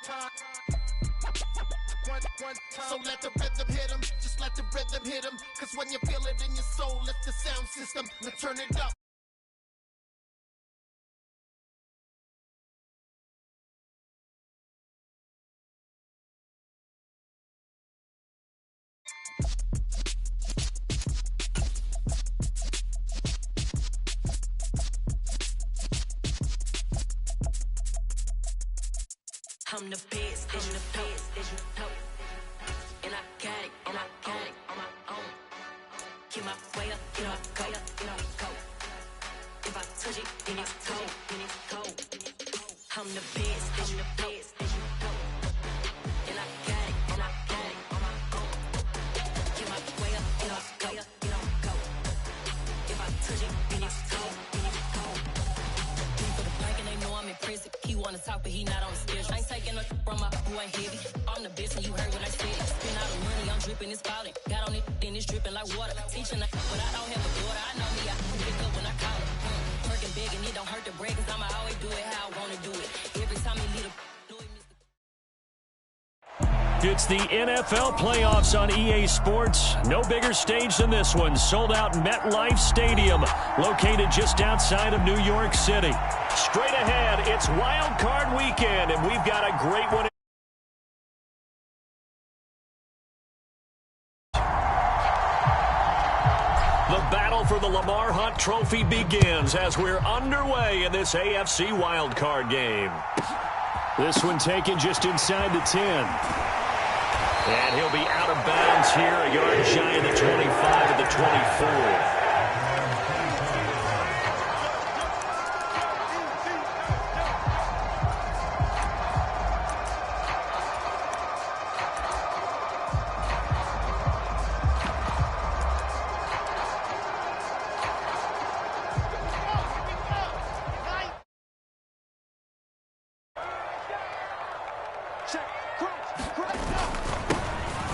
So let the rhythm hit him, just let the rhythm hit him. Cause when you feel it in your soul, lift the sound system, now turn it up. I'm the best, I'm the best, as you know. And I got it, and I got it on my own. Get my way up, get up, go, get up, go. If I touch it, then it's cold, then it's cold. I'm the best, I'm the best, as you know. And I got it, and I got it on my own. Get my way up, get up, go, get up, go. If I touch it, then it's cold, then it's cold. For the blank and they know I'm impressive. He wanna talk, but he not on the schedule. I ain't taking no from my boy heavy. I'm the best and you heard what I said. Spend all the money, I'm dripping, it's falling. Got on it, then it's dripping like water. Teaching but I don't have a daughter. I know me, I can pick up when I call it. Working big and it don't hurt to break, cause I'ma always do it how I wanna do it. Every time he lead a It's the NFL playoffs on EA Sports. No bigger stage than this one. Sold out MetLife Stadium, located just outside of New York City. Straight ahead, it's Wild Card Weekend, and we've got a great one. The battle for the Lamar Hunt Trophy begins as we're underway in this AFC Wild Card game. This one taken just inside the 10. And he'll be out of bounds here, a yard shy of the 25 of the 24.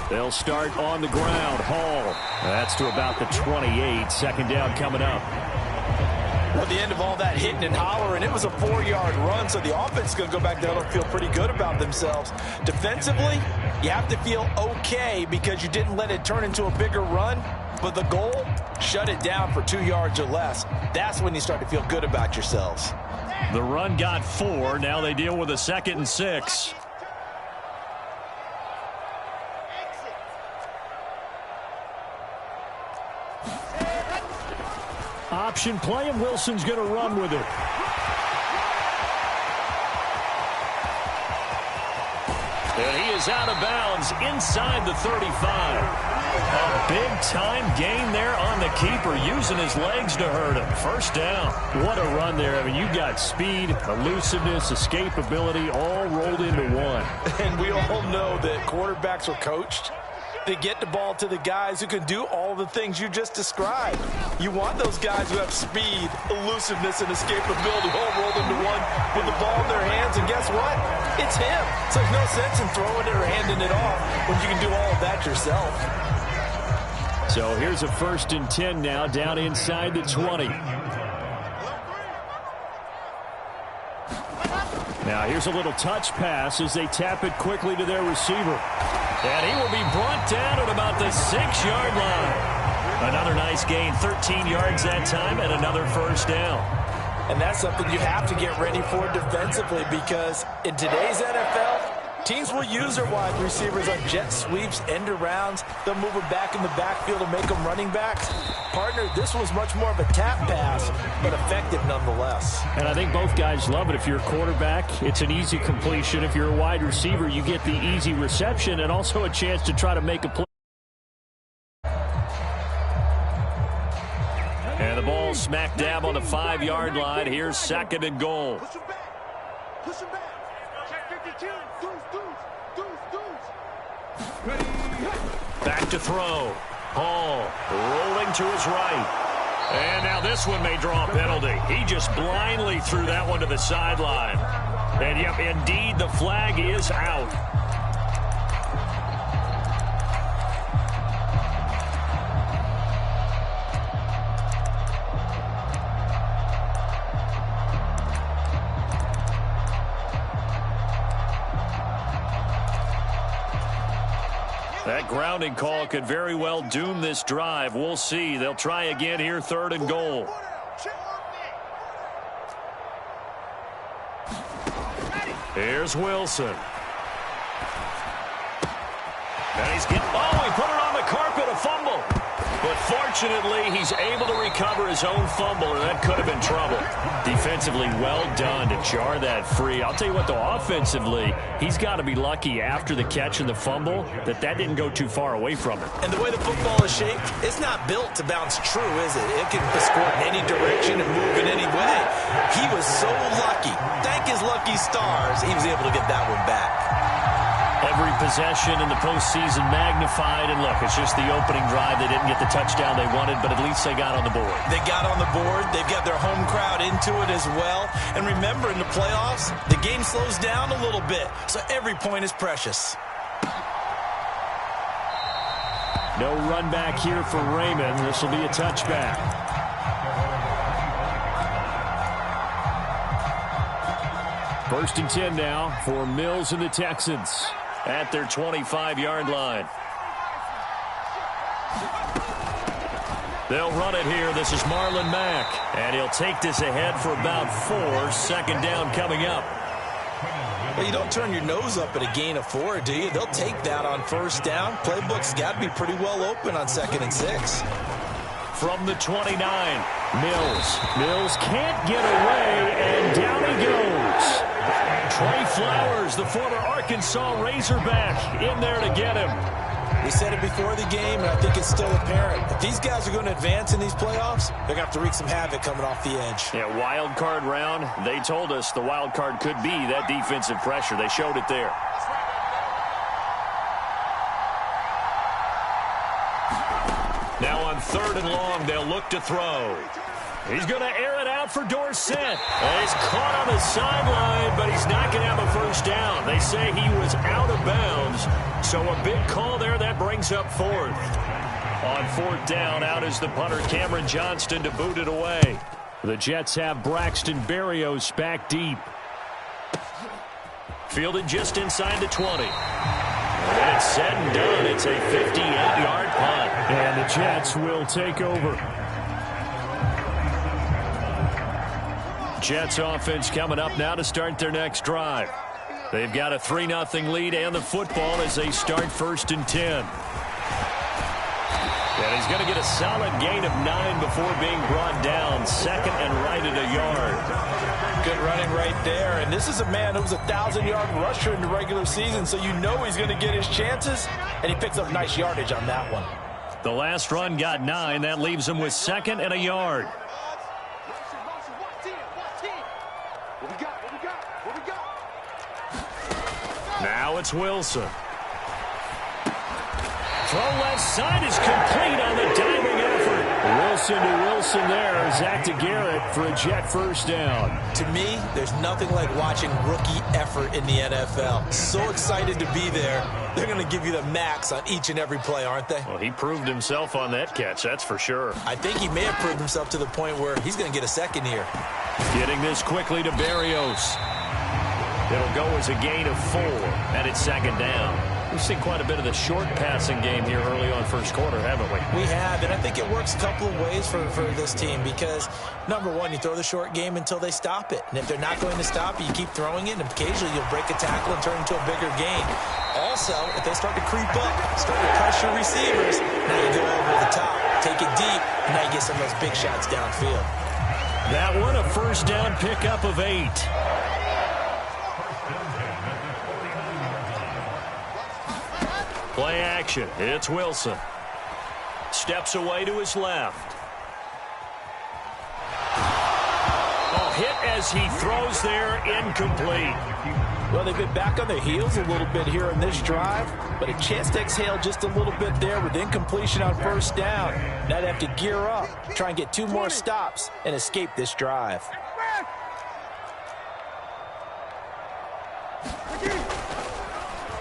They'll start on the ground. Hall. That's to about the 28. Second down coming up. Well, the end of all that hitting and hollering, it was a 4-yard run, so the offense is going to go back there and feel pretty good about themselves. Defensively, you have to feel okay because you didn't let it turn into a bigger run, but the goal, shut it down for 2 yards or less. That's when you start to feel good about yourselves. The run got 4. Now they deal with a 2nd and 6. Option play, and Wilson's going to run with it. And he is out of bounds inside the 35. A big-time gain there on the keeper, using his legs to hurt him. First down. What a run there. I mean, you got speed, elusiveness, escapability, all rolled into one. And we all know that quarterbacks are coached to get the ball to the guys who can do all the things you just described. You want those guys who have speed, elusiveness, and escapability all rolled into one with the ball in their hands, and guess what? It's him. So there's no sense in throwing it or handing it off when you can do all of that yourself. So here's a 1st and 10 now, down inside the 20. Now here's a little touch pass as they tap it quickly to their receiver. And he will be brought down at about the 6-yard line. Another nice gain, 13 yards that time, and another first down. And that's something you have to get ready for defensively, because in today's NFL, teams will use their wide receivers on jet sweeps, end arounds. They'll move them back in the backfield and make them running backs. Partner, this was much more of a tap pass, but effective nonetheless. And I think both guys love it. If you're a quarterback, it's an easy completion. If you're a wide receiver, you get the easy reception and also a chance to try to make a play. And the ball smack dab on the 5-yard line. Here's 2nd and goal. Push him back. Push him back. Check 52. Back to throw. Hall rolling to his right. And now this one may draw a penalty. He just blindly threw that one to the sideline. And, yep, indeed, the flag is out. That grounding call could very well doom this drive. We'll see. They'll try again here, 3rd and goal. Here's Wilson. And he put it on the carpet, a fumble. But fortunately, he's able to recover his own fumble, and that could have been trouble. Defensively, well done to jar that free. I'll tell you what, though, offensively, he's got to be lucky after the catch and the fumble that didn't go too far away from him. And the way the football is shaped, it's not built to bounce true, is it? It can score in any direction and move in any way. He was so lucky. Thank his lucky stars, he was able to get that one back. Every possession in the postseason magnified, and look, it's just the opening drive. They didn't get the touchdown they wanted, but at least they got on the board. They got on the board. They've got their home crowd into it as well. And remember, in the playoffs, the game slows down a little bit, so every point is precious. No run back here for Raymond. This will be a touchback. First and 10 now for Mills and the Texans at their 25-yard line. They'll run it here. This is Marlon Mack, and he'll take this ahead for about 4. 2nd down coming up. Well, you don't turn your nose up at a gain of 4, do you? They'll take that on 1st down. Playbook's got to be pretty well open on 2nd and 6. From the 29, Mills can't get away, and down he goes. Trey Flowers, the former Arkansas Razorback, in there to get him. We said it before the game, and I think it's still apparent. If these guys are going to advance in these playoffs, they're going to have to wreak some havoc coming off the edge. Yeah, wild card round. They told us the wild card could be that defensive pressure. They showed it there. Now on 3rd and long, they'll look to throw. He's going to air it out for Dorsett. And he's caught on the sideline, but he's not going to have a 1st down. They say he was out of bounds. So a big call there. That brings up 4th. On 4th down, out is the punter, Cameron Johnston, to boot it away. The Jets have Braxton Berrios back deep. Fielded just inside the 20. And it's said and done. It's a 58-yard punt. And the Jets will take over. Jets offense coming up now to start their next drive. They've got a 3-0 lead and the football as they start 1st and 10. And he's going to get a solid gain of 9 before being brought down. 2nd and right at a yard. Good running right there. And this is a man who was a 1,000-yard rusher in the regular season, so you know he's going to get his chances. And he picks up nice yardage on that one. The last run got 9. That leaves him with 2nd and a yard. Now it's Wilson. Throw left side is complete on the diving effort. Wilson to Wilson there. Zach to Garrett for a Jet 1st down. To me, there's nothing like watching rookie effort in the NFL. So excited to be there. They're going to give you the max on each and every play, aren't they? Well, he proved himself on that catch, that's for sure. I think he may have proved himself to the point where he's going to get a 2nd here. Getting this quickly to Berrios. It'll go as a gain of 4, and it's 2nd down. We've seen quite a bit of the short passing game here early on 1st quarter, haven't we? We have, and I think it works a couple of ways for this team because, number one, you throw the short game until they stop it. And if they're not going to stop it, you keep throwing it, and occasionally you'll break a tackle and turn it into a bigger gain. Also, if they start to creep up, start to pressure receivers, now you go over the top, take it deep, and now you get some of those big shots downfield. That one, a 1st down pickup of 8. Play action. It's Wilson. Steps away to his left. Oh, hit as he throws there, incomplete. Well, they've been back on their heels a little bit here in this drive, but a chance to exhale just a little bit there with incompletion on 1st down. Now they have to gear up, try and get 2 more stops, and escape this drive.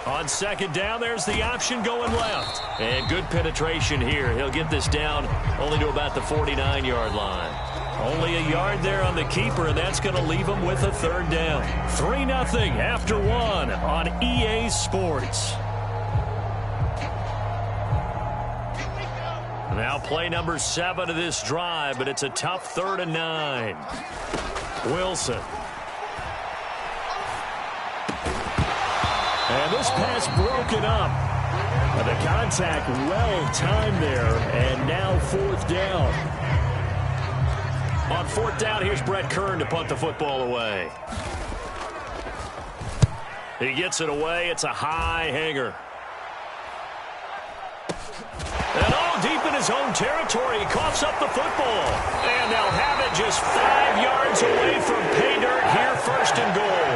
On 2nd down, there's the option going left. And good penetration here. He'll get this down only to about the 49-yard line. Only a yard there on the keeper, and that's going to leave him with a 3rd down. 3-0 after 1 on EA Sports. Now play number 7 of this drive, but it's a tough 3rd and 9. Wilson. And this pass broken up. The contact well timed there, and now 4th down. On 4th down, here's Brett Kern to punt the football away. He gets it away. It's a high hanger. And all deep in his own territory, he coughs up the football. And they'll have it just 5 yards away from pay dirt here, 1st and goal.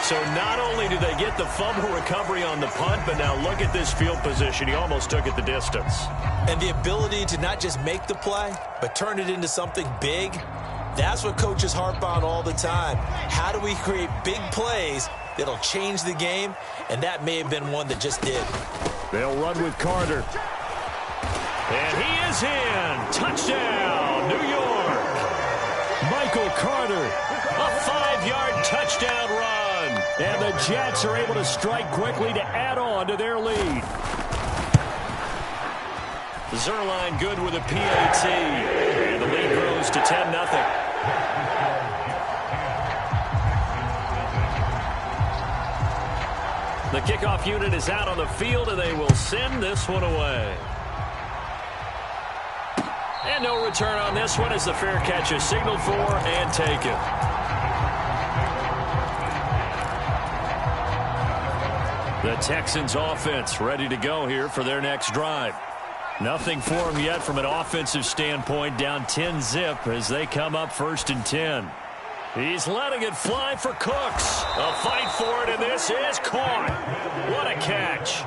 So not only do they get the fumble recovery on the punt, but now look at this field position. He almost took it the distance. And the ability to not just make the play, but turn it into something big, that's what coaches harp on all the time. How do we create big plays that'll change the game? And that may have been one that just did. They'll run with Carter. And he is in. Touchdown, New York. Michael Carter, a 5-yard touchdown run. And the Jets are able to strike quickly to add on to their lead. Zerline good with a PAT. And the lead grows to 10-0. The kickoff unit is out on the field, and they will send this one away. And no return on this one as the fair catch is signaled for and taken. The Texans offense ready to go here for their next drive. Nothing for them yet from an offensive standpoint, down 10-zip as they come up 1st and 10. He's letting it fly for Cooks. A fight for it, and this is caught. What a catch.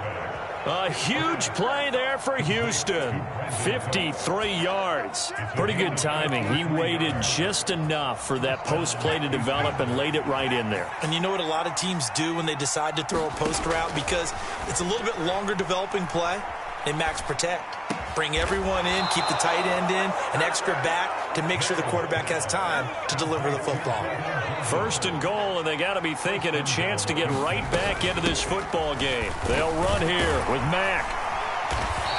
A huge play there for Houston. 53 yards. Pretty good timing. He waited just enough for that post play to develop and laid it right in there. And you know what a lot of teams do when they decide to throw a post route? Because it's a little bit longer developing play. They max protect. Bring everyone in, keep the tight end in, an extra back to make sure the quarterback has time to deliver the football. 1st and goal, and they got to be thinking a chance to get right back into this football game. They'll run here with Mack.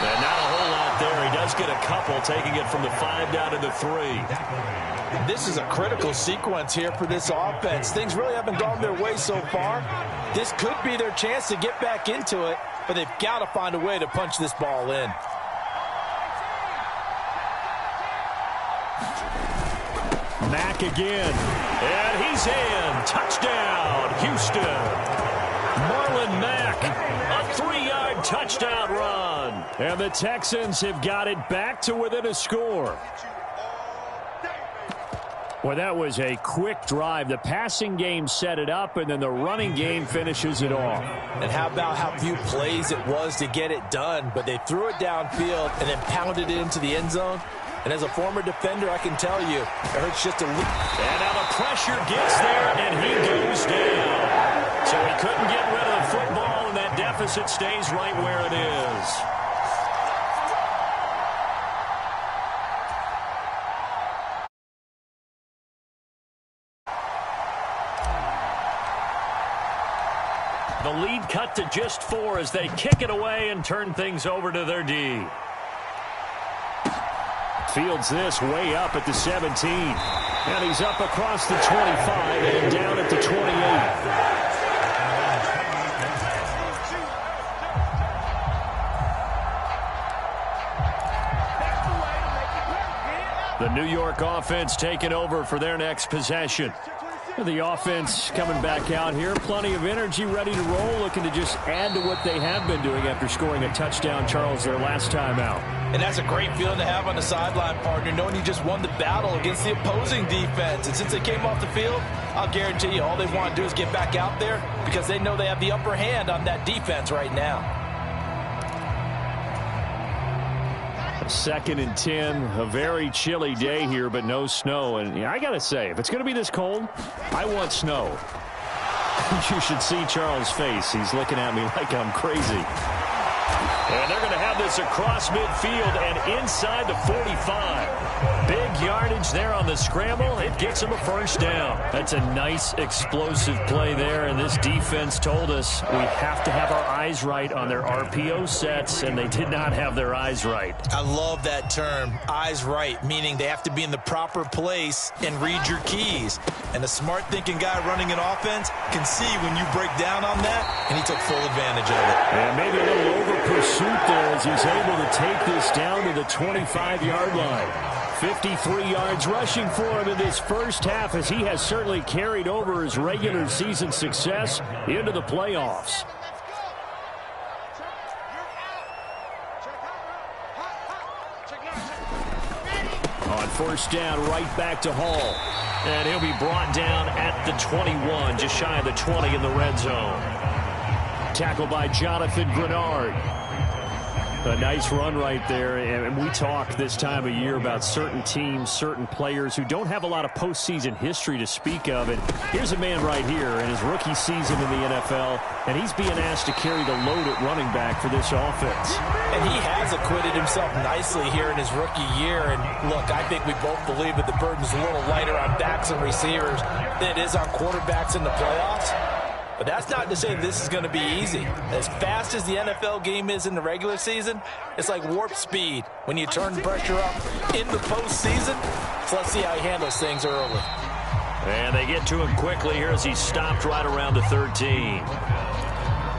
And not a whole lot there. He does get a couple, taking it from the 5 down to the 3. This is a critical sequence here for this offense. Things really haven't gone their way so far. This could be their chance to get back into it, but they've got to find a way to punch this ball in. Mack again. And he's in. Touchdown, Houston. Marlon Mack, a 3-yard touchdown run. And the Texans have got it back to within a score. Well, that was a quick drive. The passing game set it up, and then the running game finishes it off. And how about how few plays it was to get it done, but they threw it downfield and then pounded it into the end zone. And as a former defender, I can tell you, it hurts just a little. And now the pressure gets there, and he goes down. So he couldn't get rid of the football, and that deficit stays right where it is. The lead cut to just 4 as they kick it away and turn things over to their D. Fields this way up at the 17. And he's up across the 25 and down at the 28. The New York offense taking over for their next possession. The offense coming back out here. Plenty of energy, ready to roll, looking to just add to what they have been doing after scoring a touchdown, Charles, their last time out. And that's a great feeling to have on the sideline, partner, knowing you just won the battle against the opposing defense. And since they came off the field, I'll guarantee you all they want to do is get back out there because they know they have the upper hand on that defense right now. 2nd and 10, a very chilly day here, but no snow. And I got to say, if it's going to be this cold, I want snow. You should see Charles' face. He's looking at me like I'm crazy. And they're going to have this across midfield and inside the 45. Big yardage there on the scramble. It gets them a first down. That's a nice explosive play there, and this defense told us we have to have our eyes right on their RPO sets, and they did not have their eyes right. I love that term, eyes right, meaning they have to be in the proper place and read your keys. And a smart thinking guy running an offense can see when you break down on that, and he took full advantage of it. And maybe a little over pursuit there as he's able to take this down to the 25-yard line. 53 yards rushing for him in this first half, as he has certainly carried over his regular season success into the playoffs. On first down, right back to Hall. And he'll be brought down at the 21, just shy of the 20 in the red zone. Tackled by Jonathan Grenard. A nice run right there, and we talk this time of year about certain teams, certain players who don't have a lot of postseason history to speak of. And here's a man right here in his rookie season in the NFL, and he's being asked to carry the load at running back for this offense. And he has acquitted himself nicely here in his rookie year. And look, I think we both believe that the burden's a little lighter on backs and receivers than it is on quarterbacks in the playoffs. But that's not to say this is going to be easy. As fast as the NFL game is in the regular season, it's like warp speed when you turn pressure up in the postseason. So let's see how he handles things early. And they get to him quickly here as he stopped right around the 13.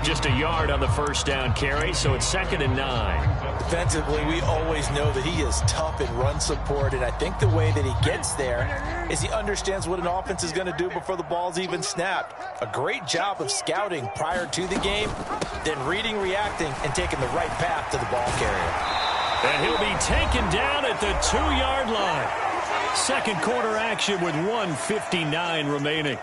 Just a yard on the first down carry, so it's 2nd and 9. Defensively, we always know that he is tough in run support, and I think the way that he gets there is he understands what an offense is going to do before the ball's even snapped. A great job of scouting prior to the game, then reading, reacting, and taking the right path to the ball carrier. And he'll be taken down at the 2-yard line. Second quarter action with 1:59 remaining.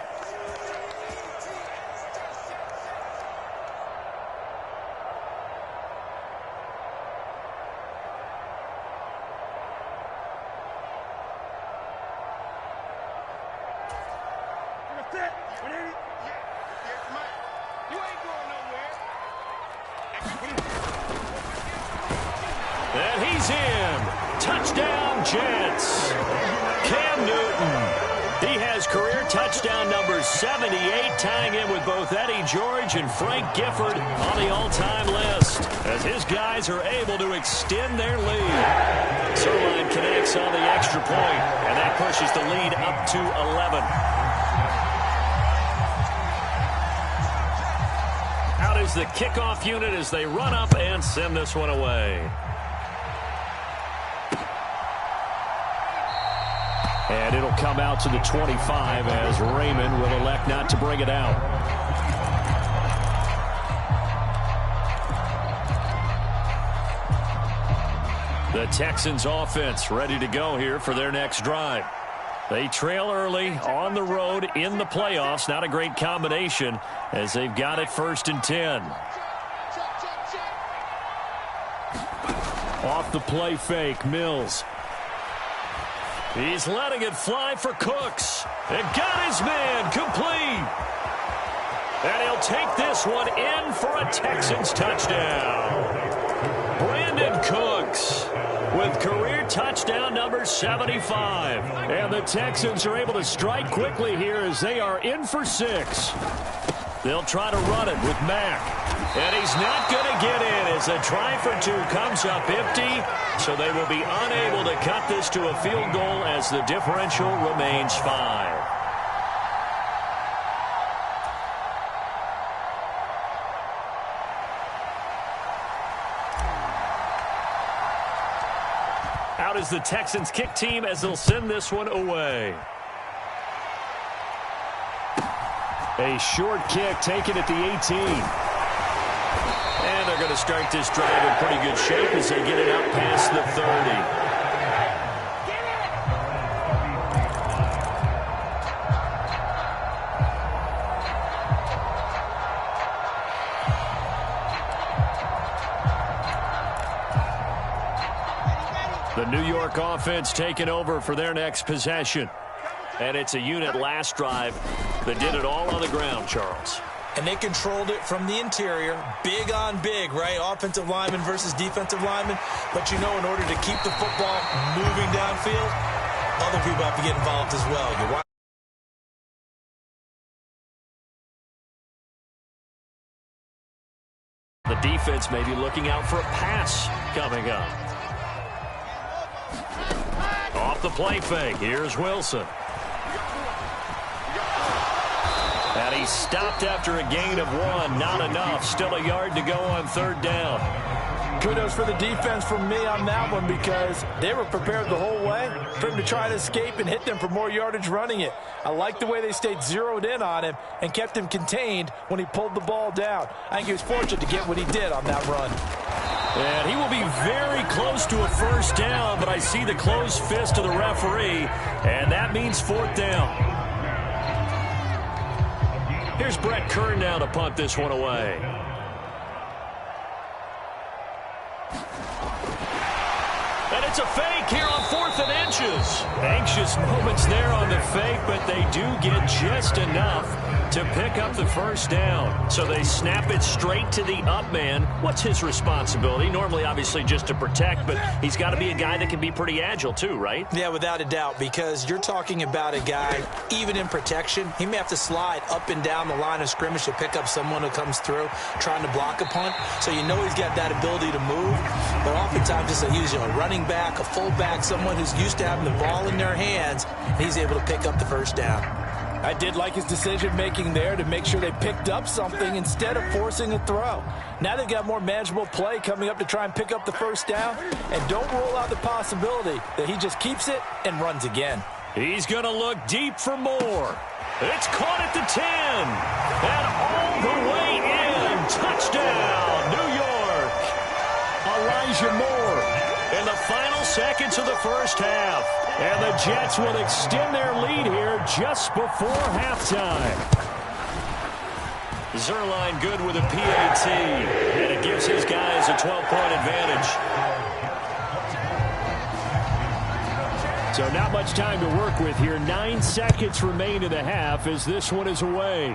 And he's in. Touchdown, Jets. Cam Newton. He has career touchdown number 78, tying in with both Eddie George and Frank Gifford on the all-time list, as his guys are able to extend their lead. Sirline connects on the extra point, and that pushes the lead up to 11. Out is the kickoff unit as they run up and send this one away. And it'll come out to the 25 as Raymond will elect not to bring it out. The Texans offense ready to go here for their next drive. They trail early on the road in the playoffs. Not a great combination as they've got it 1st and 10. Off the play fake, Mills. He's letting it fly for Cooks. And got his man complete. And he'll take this one in for a Texans touchdown. Brandon Cooks with career touchdown number 75. And the Texans are able to strike quickly here as they are in for 6. They'll try to run it with Mack. And he's not going to get in as a try for 2 comes up empty. So they will be unable to cut this to a field goal as the differential remains 5. Out is the Texans kick team as they'll send this one away. A short kick taken at the 18. And they're going to start this drive in pretty good shape as they get it out past the 30. The New York offense taking over for their next possession. And it's a unit last drive that did it all on the ground, Charles. And they controlled it from the interior, big on big, right? Offensive lineman versus defensive lineman. But, in order to keep the football moving downfield, other people have to get involved as well. The defense may be looking out for a pass coming up. Off the play fake, here's Wilson. And he stopped after a gain of 1. Not enough. Still a yard to go on 3rd down. Kudos for the defense from me on that one because they were prepared the whole way for him to try to escape and hit them for more yardage running it. I like the way they stayed zeroed in on him and kept him contained when he pulled the ball down. I think he was fortunate to get what he did on that run. And he will be very close to a 1st down, but I see the closed fist of the referee, and that means 4th down. Here's Brett Kern now to punt this one away. And it's a fake here on 4th and inches. Anxious moments there on the fake, but they do get just enough to pick up the 1st down. So they snap it straight to the up man. What's his responsibility? Normally, obviously, just to protect, but he's got to be a guy that can be pretty agile too, right? Yeah, without a doubt, because you're talking about a guy, even in protection, he may have to slide up and down the line of scrimmage to pick up someone who comes through trying to block a punt. So he's got that ability to move. But oftentimes, it's a running back, a fullback, someone who's used to having the ball in their hands, and he's able to pick up the 1st down. I did like his decision-making there to make sure they picked up something instead of forcing a throw. Now they've got more manageable play coming up to try and pick up the 1st down, and don't rule out the possibility that he just keeps it and runs again. He's going to look deep for more. It's caught at the 10, and all the way in. Touchdown, New York. Elijah Moore in the final seconds of the 1st half. And the Jets will extend their lead here just before halftime. Zerline good with a PAT, and it gives his guys a 12-point advantage. So not much time to work with here. 9 seconds remain in the half as this one is away.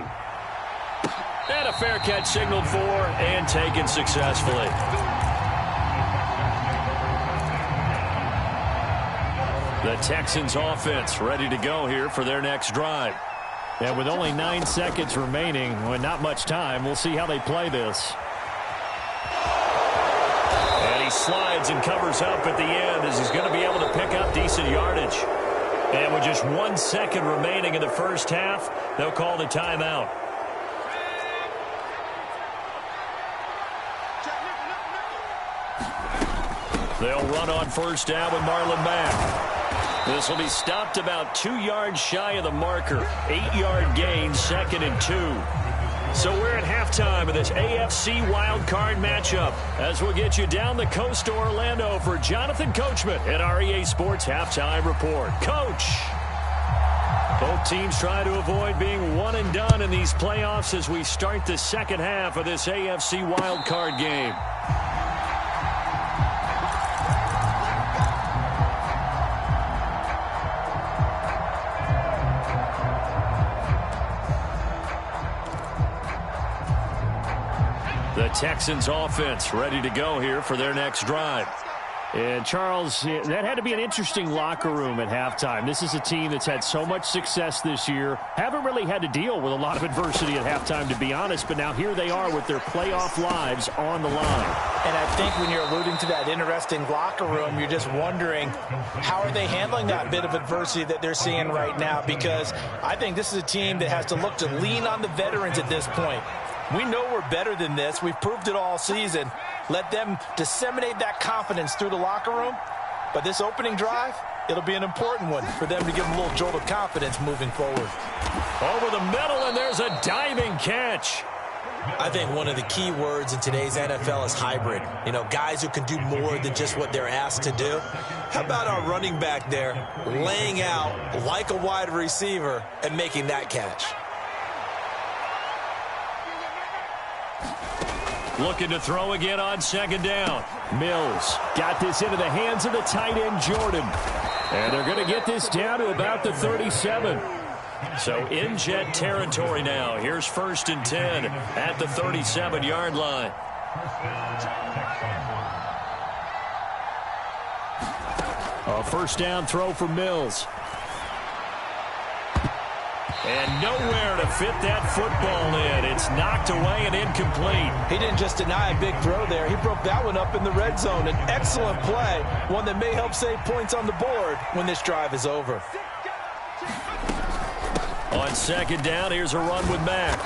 And a fair catch signaled for and taken successfully. The Texans offense ready to go here for their next drive. And with only 9 seconds remaining, with not much time, we'll see how they play this. And he slides and covers up at the end as he's going to be able to pick up decent yardage. And with just 1 second remaining in the 1st half, they'll call the timeout. They'll run on 1st down with Marlon Mack. This will be stopped about 2 yards shy of the marker. 8-yard gain, 2nd and 2. So we're at halftime of this AFC wildcard matchup as we'll get you down the coast to Orlando for Jonathan Coachman at our EA Sports Halftime Report. Coach! Both teams try to avoid being one and done in these playoffs as we start the 2nd half of this AFC wildcard game. The Texans offense ready to go here for their next drive. And, Charles, that had to be an interesting locker room at halftime. This is a team that's had so much success this year. Haven't really had to deal with a lot of adversity at halftime, to be honest. But now here they are with their playoff lives on the line. And I think when you're alluding to that interesting locker room, you're just wondering how are they handling that bit of adversity that they're seeing right now? Because I think this is a team that has to look to lean on the veterans at this point. We know we're better than this. We've proved it all season. Let them disseminate that confidence through the locker room. But this opening drive, it'll be an important one for them to give them a little jolt of confidence moving forward. Over the middle, and there's a diving catch. I think one of the key words in today's NFL is hybrid. You know, guys who can do more than just what they're asked to do. How about our running back there laying out like a wide receiver and making that catch? Looking to throw again on 2nd down. Mills got this into the hands of the tight end, Jordan. And they're going to get this down to about the 37. So in Jet territory now. Here's 1st and 10 at the 37-yard line. A first down throw for Mills. And nowhere to fit that football in. It's knocked away and incomplete. He didn't just deny a big throw there. He broke that one up in the red zone. An excellent play, one that may help save points on the board when this drive is over. On 2nd down, here's a run with Mack.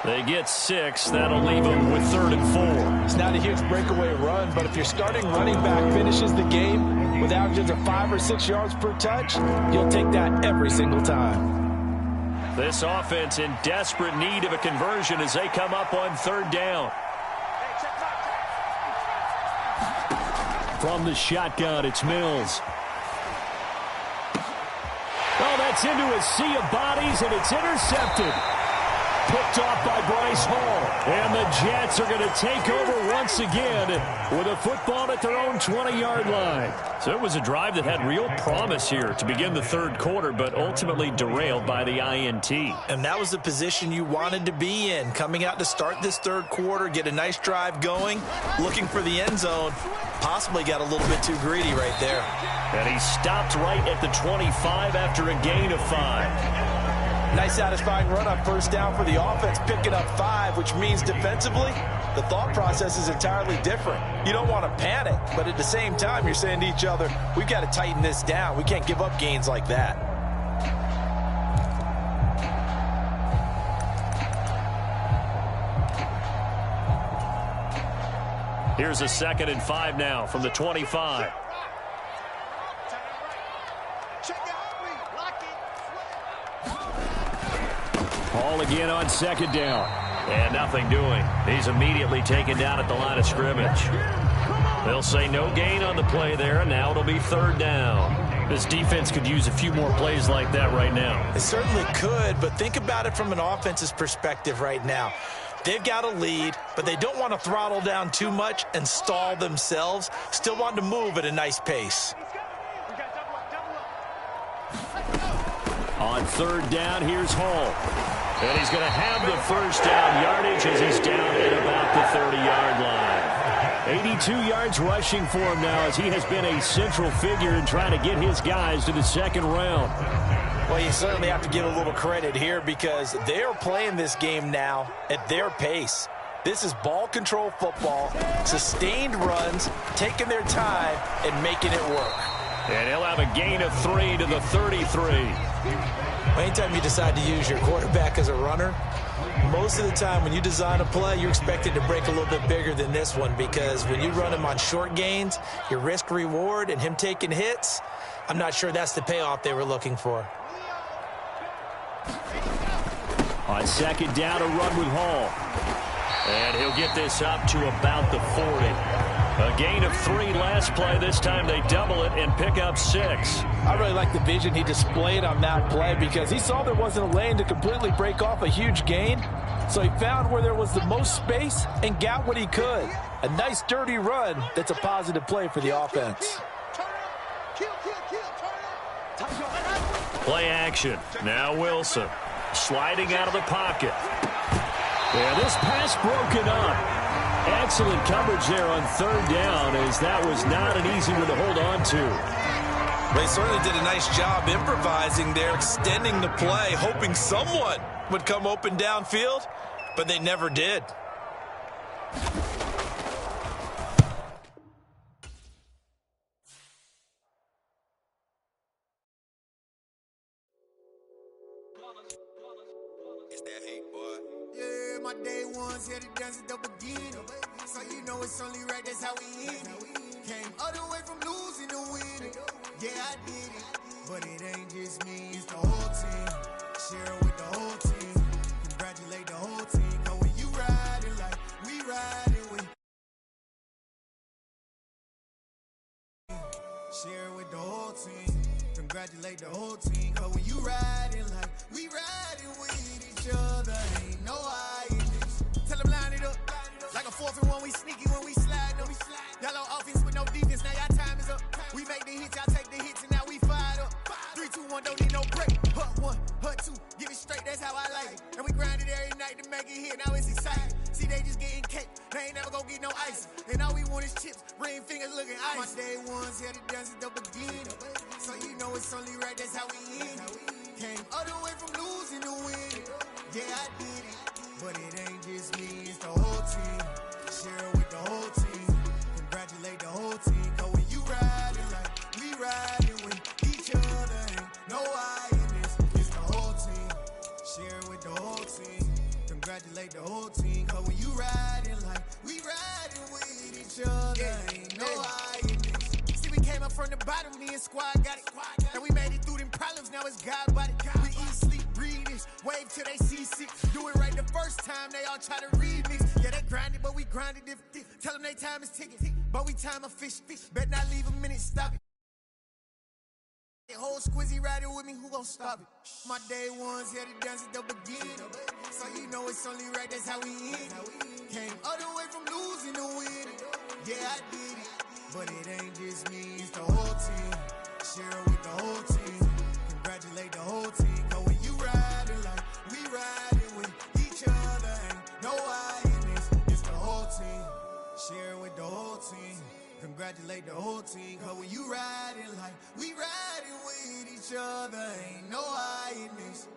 They get 6. That'll leave them with 3rd and 4. It's not a huge breakaway run, but if your starting running back finishes the game with averages of 5 or 6 yards per touch, you'll take that every single time. This offense in desperate need of a conversion as they come up on 3rd down. From the shotgun, it's Mills. Oh, that's into a sea of bodies, and it's intercepted. Picked off by Bryce Hall. And the Jets are going to take over once again with a football at their own 20-yard line. So it was a drive that had real promise here to begin the 3rd quarter, but ultimately derailed by the INT. And that was the position you wanted to be in, coming out to start this 3rd quarter, get a nice drive going, looking for the end zone. Possibly got a little bit too greedy right there. And he stopped right at the 25 after a gain of 5. Nice satisfying run on 1st down for the offense, picking up 5, which means defensively, the thought process is entirely different. You don't want to panic, but at the same time, you're saying to each other, we've got to tighten this down. We can't give up gains like that. Here's a 2nd and 5 now from the 25. Hall again on 2nd down. And nothing doing. He's immediately taken down at the line of scrimmage. They'll say no gain on the play there, and now it'll be 3rd down. This defense could use a few more plays like that right now. It certainly could, but think about it from an offense's perspective right now. They've got a lead, but they don't want to throttle down too much and stall themselves. Still want to move at a nice pace. On 3rd down, here's Hall. And he's going to have the 1st down yardage as he's down at about the 30-yard line. 82 yards rushing for him now as he has been a central figure in trying to get his guys to the 2nd round. Well, you certainly have to give a little credit here because they are playing this game now at their pace. This is ball control football, sustained runs, taking their time and making it work. And he'll have a gain of 3 to the 33. Anytime you decide to use your quarterback as a runner, most of the time when you design a play, you're expected to break a little bit bigger than this one because when you run him on short gains, your risk reward and him taking hits, I'm not sure that's the payoff they were looking for. On 2nd down, a run with Hall. And he'll get this up to about the 40. A gain of 3 last play. This time they double it and pick up 6. I really like the vision he displayed on that play because he saw there wasn't a lane to completely break off a huge gain. So he found where there was the most space and got what he could. A nice dirty run that's a positive play for the offense. Play action. Now Wilson sliding out of the pocket. Yeah, this pass broken up. Excellent coverage there on 3rd down as that was not an easy one to hold on to. They certainly did a nice job improvising there, extending the play, hoping someone would come open downfield, but they never did. It's that hate, boy. Yeah, my day ones here to dance at the beginning. So you know it's only right, that's how we end it. Came all the way from losing to winning. Yeah, I did it. But it ain't just me, it's the whole team. Share it with the whole team. Congratulate the whole team. Know when you riding like we riding with. Share it with the whole team. Congratulate the whole team. Cause when you riding like we riding with each other, ain't no hiding this. Tell them line it up. Like a 4th and 1, we sneaky when we slide them. Y'all on offense with no defense, now y'all time is up. We make the hits, y'all take the hits, and now we fired up. 3, 2, 1, don't need no break. Hut 1, fight to make it here, now it's exciting. See, they just getting cake, they ain't never gonna get no ice. And all we want is chips, ring fingers looking ice. My day ones here to dance at the beginning. So you know it's only right, that's how we end it. Came all the way from losing to winning. Yeah, I did it. But it ain't just me, it's the whole team. Share it with the whole team. Congratulate the whole team. Cause when you riding like we riding with each other, ain't no I in this. It's the whole team. Share it with the whole team. Congratulate the whole team. Cause when you riding like we riding with each other, ain't no I in this. See, we came up from the bottom, me and squad got it. And we made it through them problems, now it's God body. We eat, sleep, breathe this. Wave till they see sick. Do it right the first time, they all try to remix. Yeah, they grinded, but we grinded different. Tell them they time is ticking, but we time a fish. Bet not leave a minute, stop it. The whole squizzy riding with me, who gon' stop it? My day ones here to dance at the beginning. So you know it's only right, that's how we end it. Came all the way from losing to winning. Yeah, I did it. But it ain't just me, it's the whole team. Share it with the whole team. Congratulate the whole team. Cause when you riding like we riding with each other, ain't no I in this. It's the whole team. Share it with the whole team. Congratulate the whole team. Cause when you riding like we riding with each other, ain't no I in this.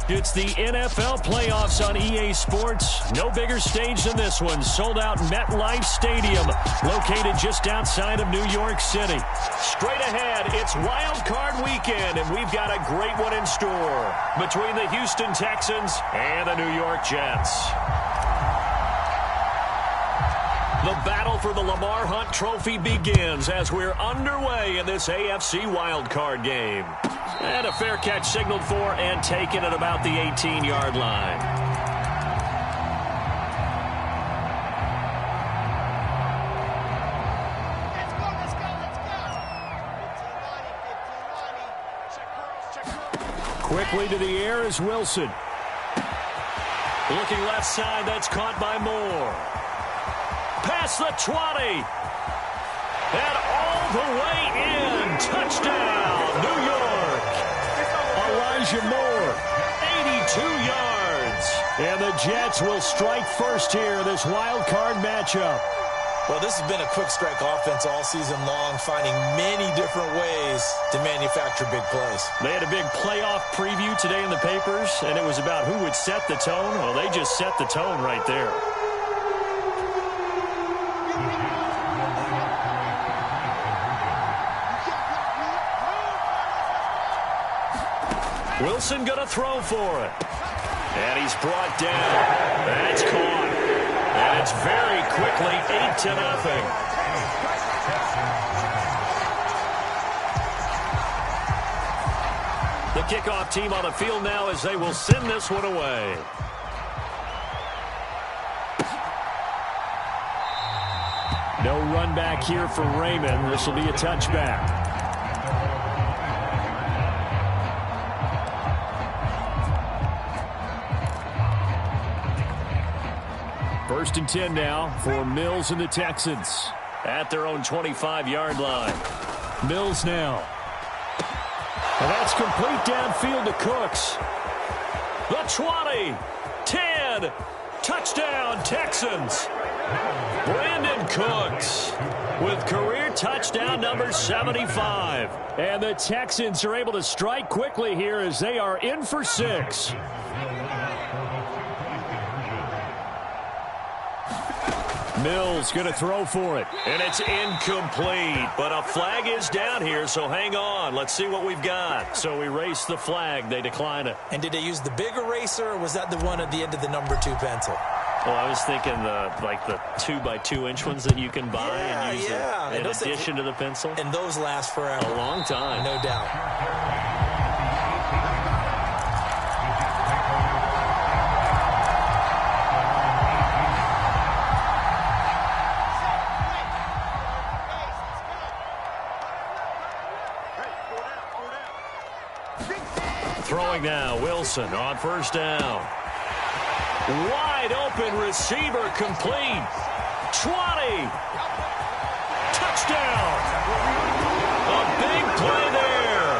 It's the NFL playoffs on EA Sports. No bigger stage than this one. Sold out MetLife Stadium, located just outside of New York City. Straight ahead, it's Wild Card Weekend, and we've got a great one in store between the Houston Texans and the New York Jets. The battle for the Lamar Hunt Trophy begins as we're underway in this AFC wildcard game. And a fair catch signaled for and taken at about the 18-yard line. Quickly to the air is Wilson. Looking left side, that's caught by Moore. Past the 20. And all the way in. Touchdown, New York. Elijah Moore, 82 yards. And the Jets will strike first here, this wild card matchup. Well, this has been a quick strike offense all season long, finding many different ways to manufacture big plays. They had a big playoff preview today in the papers, and it was about who would set the tone. Well, they just set the tone right there. Wilson going to throw for it. And he's brought down. That's caught. And it's very quickly 8-0. The kickoff team on the field now as they will send this one away. No run back here for Raymond. This will be a touchback. First and 10 now for Mills and the Texans at their own 25-yard line. Mills now. And that's complete downfield to Cooks. The 20, 10, touchdown Texans. Brandon Cooks with career touchdown number 75. And the Texans are able to strike quickly here as they are in for 6. Mills going to throw for it. And it's incomplete. But a flag is down here, so hang on. Let's see what we've got. So erase the flag. They decline it. And did they use the big eraser, or was that the one at the end of the number 2 pencil? Well, I was thinking the 2x2-inch ones that you can buy and use in addition to the pencil. And those last forever. A long time. No doubt. Throwing now, Wilson on first down. Wide open receiver complete. 20. Touchdown. A big play there.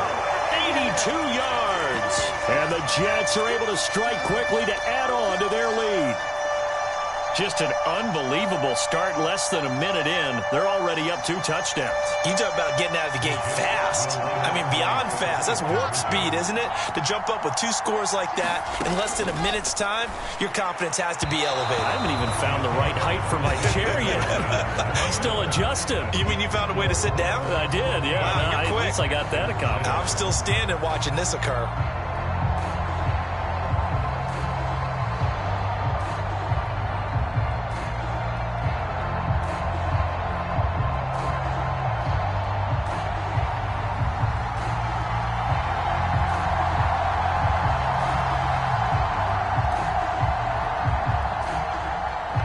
82 yards. And the Jets are able to strike quickly to add on to their lead. Just an unbelievable start. Less than a minute in, they're already up 2 touchdowns. You talk about getting out of the gate fast. I mean, beyond fast. That's warp speed, isn't it? To jump up with 2 scores like that in less than a minute's time, your confidence has to be elevated. I haven't even found the right height for my chair yet. I'm still adjusting. You mean you found a way to sit down? I did, yeah. Wow, you're quick. At least I got that accomplished. I'm still standing watching this occur.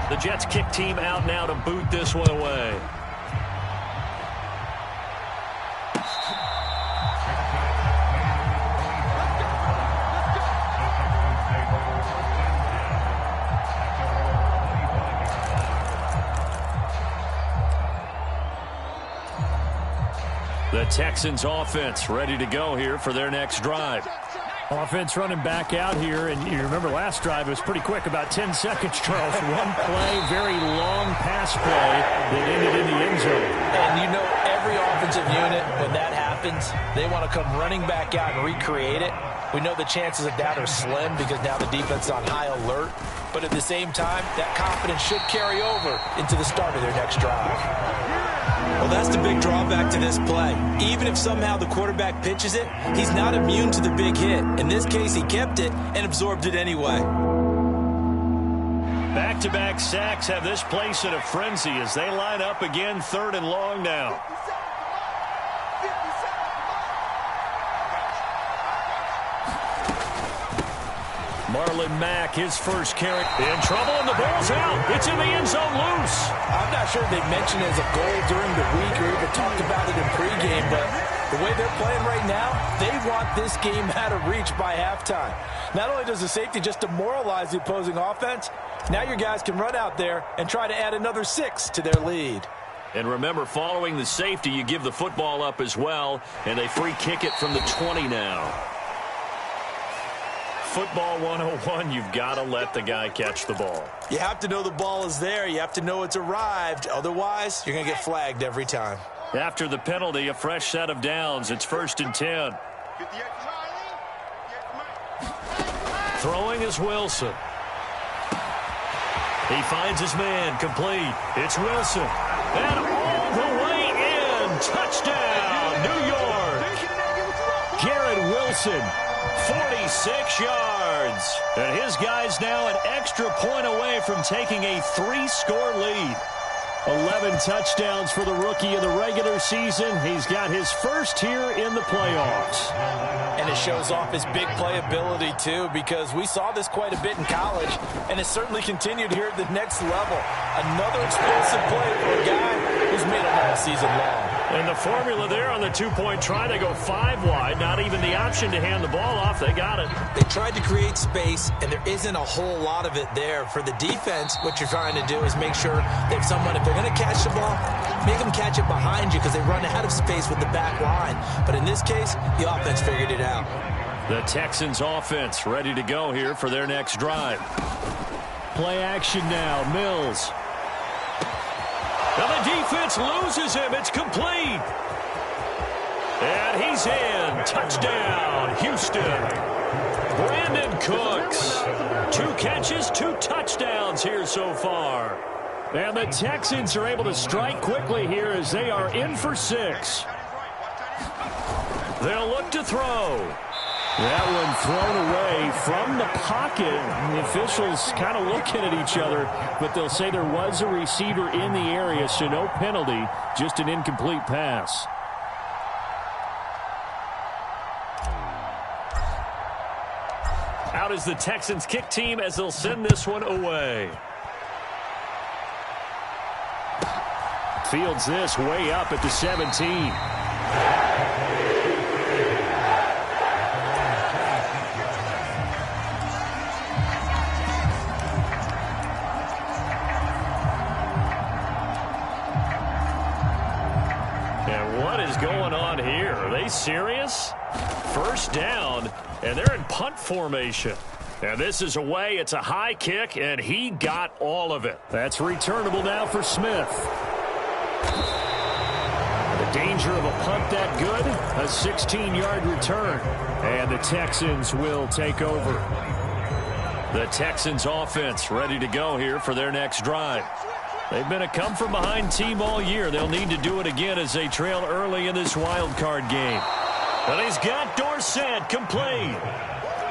The Jets kick team out now to boot this one away. The Texans offense ready to go here for their next drive. Offense running back out here, and you remember last drive was pretty quick, about 10 seconds, Charles. One play, very long pass play that ended in the end zone. And you know every offensive unit, when that happens, they want to come running back out and recreate it. We know the chances of that are slim because now the defense is on high alert. But at the same time, that confidence should carry over into the start of their next drive. Well, that's the big drawback to this play. Even if somehow the quarterback pitches it, he's not immune to the big hit. In this case, he kept it and absorbed it anyway. Back-to-back sacks have this place in a frenzy as they line up again, 3rd and long now. Marlon Mack, his first carry. In trouble, and the ball's out. It's in the end zone loose. I'm not sure they mentioned it as a goal during the week or even talked about it in pregame, but the way they're playing right now, they want this game out of reach by halftime. Not only does the safety just demoralize the opposing offense, now your guys can run out there and try to add another 6 to their lead. And remember, following the safety, you give the football up as well, and they free kick it from the 20 now. Football 101, you've got to let the guy catch the ball. You have to know the ball is there. You have to know it's arrived. Otherwise, you're going to get flagged every time. After the penalty, a fresh set of downs. It's 1st and 10. Throwing is Wilson. He finds his man, complete. It's Wilson. And all the way in. Touchdown, New York. Garrett Wilson. 46 yards. And his guy's now an extra point away from taking a 3-score lead. 11 touchdowns for the rookie in the regular season. He's got his first here in the playoffs. And it shows off his big playability, too, because we saw this quite a bit in college, and it certainly continued here at the next level. Another explosive play for a guy who's made it all season long. And the formula there on the two-point try, they go 5 wide. Not even the option to hand the ball off. They got it. They tried to create space, and there isn't a whole lot of it there. For the defense, what you're trying to do is make sure that someone, if they're going to catch the ball, make them catch it behind you because they run out of space with the back line. But in this case, the offense figured it out. The Texans offense ready to go here for their next drive. Play action now. Mills. Now the defense loses him. It's complete. And he's in. Touchdown, Houston. Brandon Cooks. 2 catches, 2 touchdowns here so far. And the Texans are able to strike quickly here as they are in for 6. They'll look to throw. That one thrown away from the pocket. The officials kind of looking at each other, but they'll say there was a receiver in the area, so no penalty, just an incomplete pass. Out is the Texans kick team as they'll send this one away. Fields this way up at the 17. Going on here? Are they serious? First down, and they're in punt formation. And this is away. It's a high kick, and he got all of it. That's returnable now for Smith. The danger of a punt that good, a 16-yard return. And the Texans will take over. The Texans offense ready to go here for their next drive. They've been a come-from-behind team all year. They'll need to do it again as they trail early in this wild card game. And he's got Dorsett complete.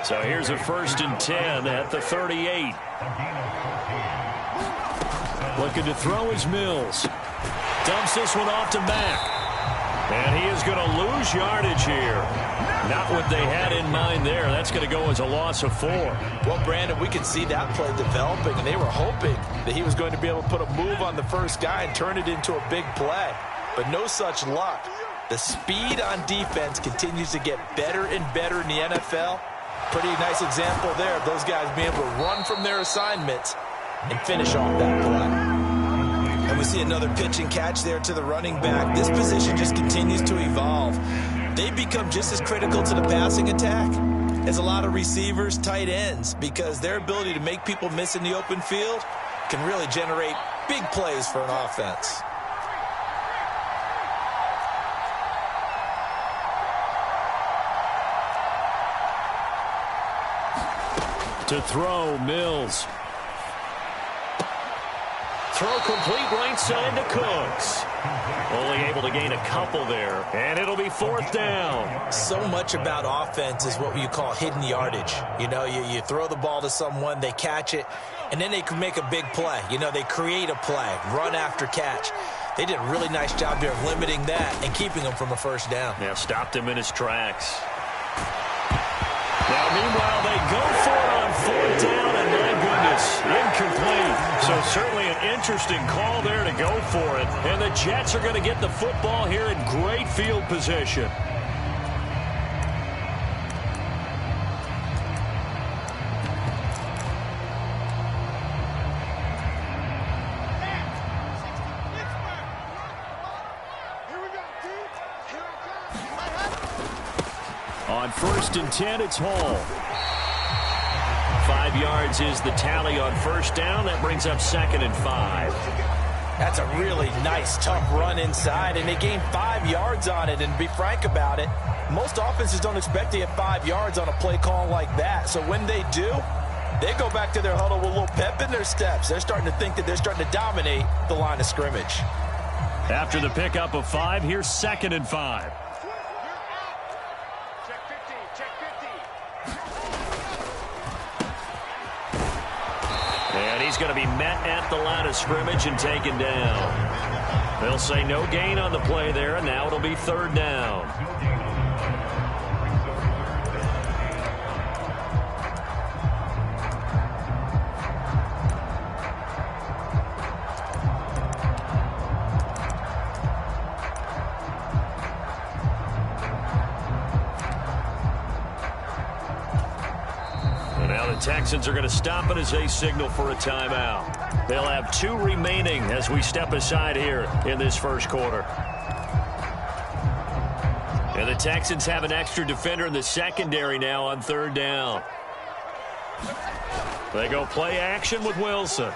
So here's a 1st and 10 at the 38. Looking to throw is Mills. Dumps this one off to Mack. And he is going to lose yardage here. Not what they had in mind there. That's going to go as a loss of 4. Well, Brandon, we could see that play developing, and they were hoping that he was going to be able to put a move on the first guy and turn it into a big play. But no such luck. The speed on defense continues to get better and better in the NFL. Pretty nice example there of those guys being able to run from their assignments and finish off that play. And we see another pitch and catch there to the running back. This position just continues to evolve. They become just as critical to the passing attack as a lot of receivers, tight ends, because their ability to make people miss in the open field can really generate big plays for an offense. To throw, Mills. Throw complete right side to Cooks. Only able to gain a couple there, and it'll be 4th down. So much about offense is what you call hidden yardage. You know, you throw the ball to someone, they catch it, and then they can make a big play. You know, they create a play, run after catch. They did a really nice job there of limiting that and keeping him from a 1st down. Yeah, stopped him in his tracks. Now, meanwhile, they go for it on 4th down, and my goodness, incomplete. So certainly an interesting call there to go for it. And the Jets are going to get the football here in great field position. On 1st and 10, it's Hall. 5 yards is the tally on 1st down. That brings up 2nd and 5. That's a really nice, tough run inside, and they gained 5 yards on it. And to be frank about it, most offenses don't expect to get 5 yards on a play call like that. So when they do, they go back to their huddle with a little pep in their steps. They're starting to think that they're starting to dominate the line of scrimmage. After the pickup of 5, here's 2nd and 5. And he's going to be met at the line of scrimmage and taken down. They'll say no gain on the play there, and now it'll be 3rd down. The Texans are going to stop it as they signal for a timeout. They'll have 2 remaining as we step aside here in this first quarter. And the Texans have an extra defender in the secondary now on 3rd down. They go play action with Wilson.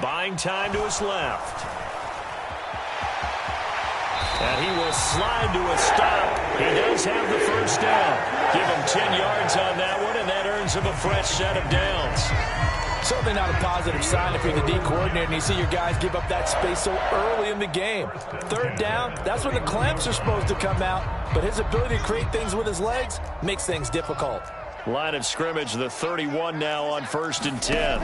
Buying time to his left. And he will slide to a stop. He does have the first down. Give him 10 yards on that one, and that earns him a fresh set of downs. Certainly not a positive sign if you're the D coordinator and you see your guys give up that space so early in the game. 3rd down, that's when the clamps are supposed to come out. But his ability to create things with his legs makes things difficult. Line of scrimmage, the 31 now on 1st and 10.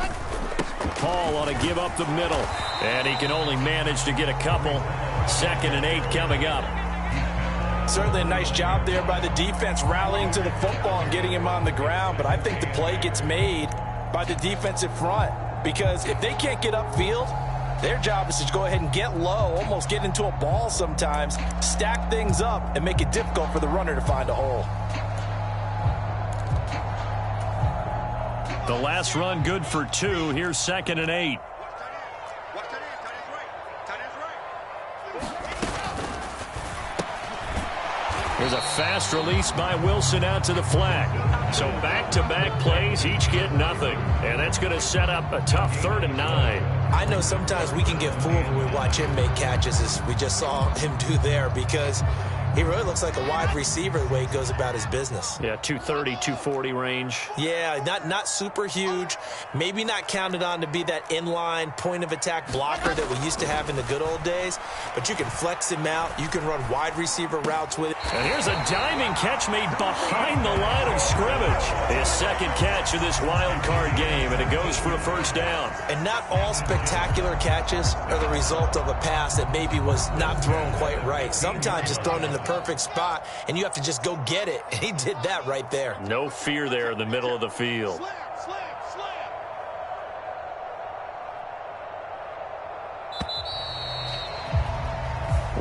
Paul on a give up the middle. And he can only manage to get a couple. 2nd and 8 coming up. Certainly a nice job there by the defense rallying to the football and getting him on the ground. But I think the play gets made by the defensive front. Because if they can't get upfield, their job is to go ahead and get low, almost get into a ball sometimes, stack things up, and make it difficult for the runner to find a hole. The last run good for 2. Here's 2nd and 8. Here's a fast release by Wilson out to the flat. So back-to-back plays, each get nothing. And that's going to set up a tough 3rd and 9. I know sometimes we can get fooled when we watch him make catches, as we just saw him do there, because he really looks like a wide receiver the way he goes about his business. Yeah, 230, 240 range. Yeah, not super huge. Maybe not counted on to be that inline point-of-attack blocker that we used to have in the good old days. But you can flex him out. You can run wide receiver routes with it. And here's a diving catch made behind the line of scrimmage. His 2nd catch of this wild card game, and it goes for a first down. And not all spectacular catches are the result of a pass that maybe was not thrown quite right. Sometimes it's thrown in the perfect spot, and you have to just go get it. And he did that right there. No fear there in the middle of the field.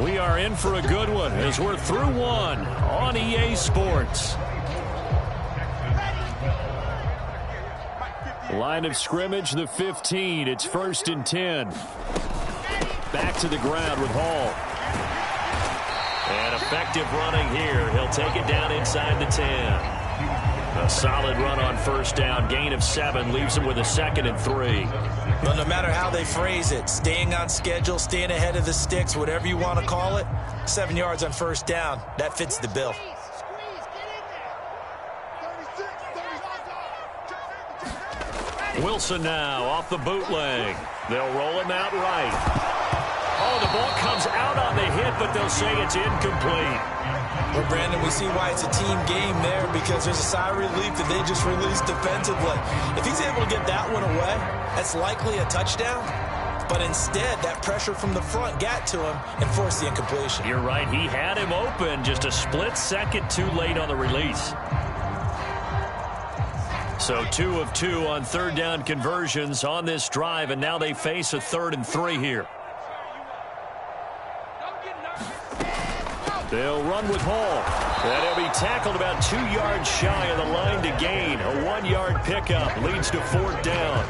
We are in for a good one as we're through 1 on EA Sports. Line of scrimmage, the 15. It's 1st and 10. Back to the ground with Hall. And effective running here. He'll take it down inside the 10. A solid run on 1st down. Gain of 7 leaves him with a 2nd and 3. But no matter how they phrase it, staying on schedule, staying ahead of the sticks, whatever you want to call it, 7 yards on 1st down, that fits the bill. Wilson now off the bootleg. They'll roll him out right. Oh, the ball comes out on the hit, but they'll say it's incomplete. Well, Brandon, we see why it's a team game there, because there's a sigh of relief that they just released defensively. If he's able to get that one away, that's likely a touchdown. But instead, that pressure from the front got to him and forced the incompletion. You're right. He had him open, just a split second too late on the release. So 2 of 2 on 3rd down conversions on this drive, and now they face a 3rd and 3 here. They'll run with Hall. And he'll be tackled about 2 yards shy of the line to gain. A 1-yard pickup leads to 4th down.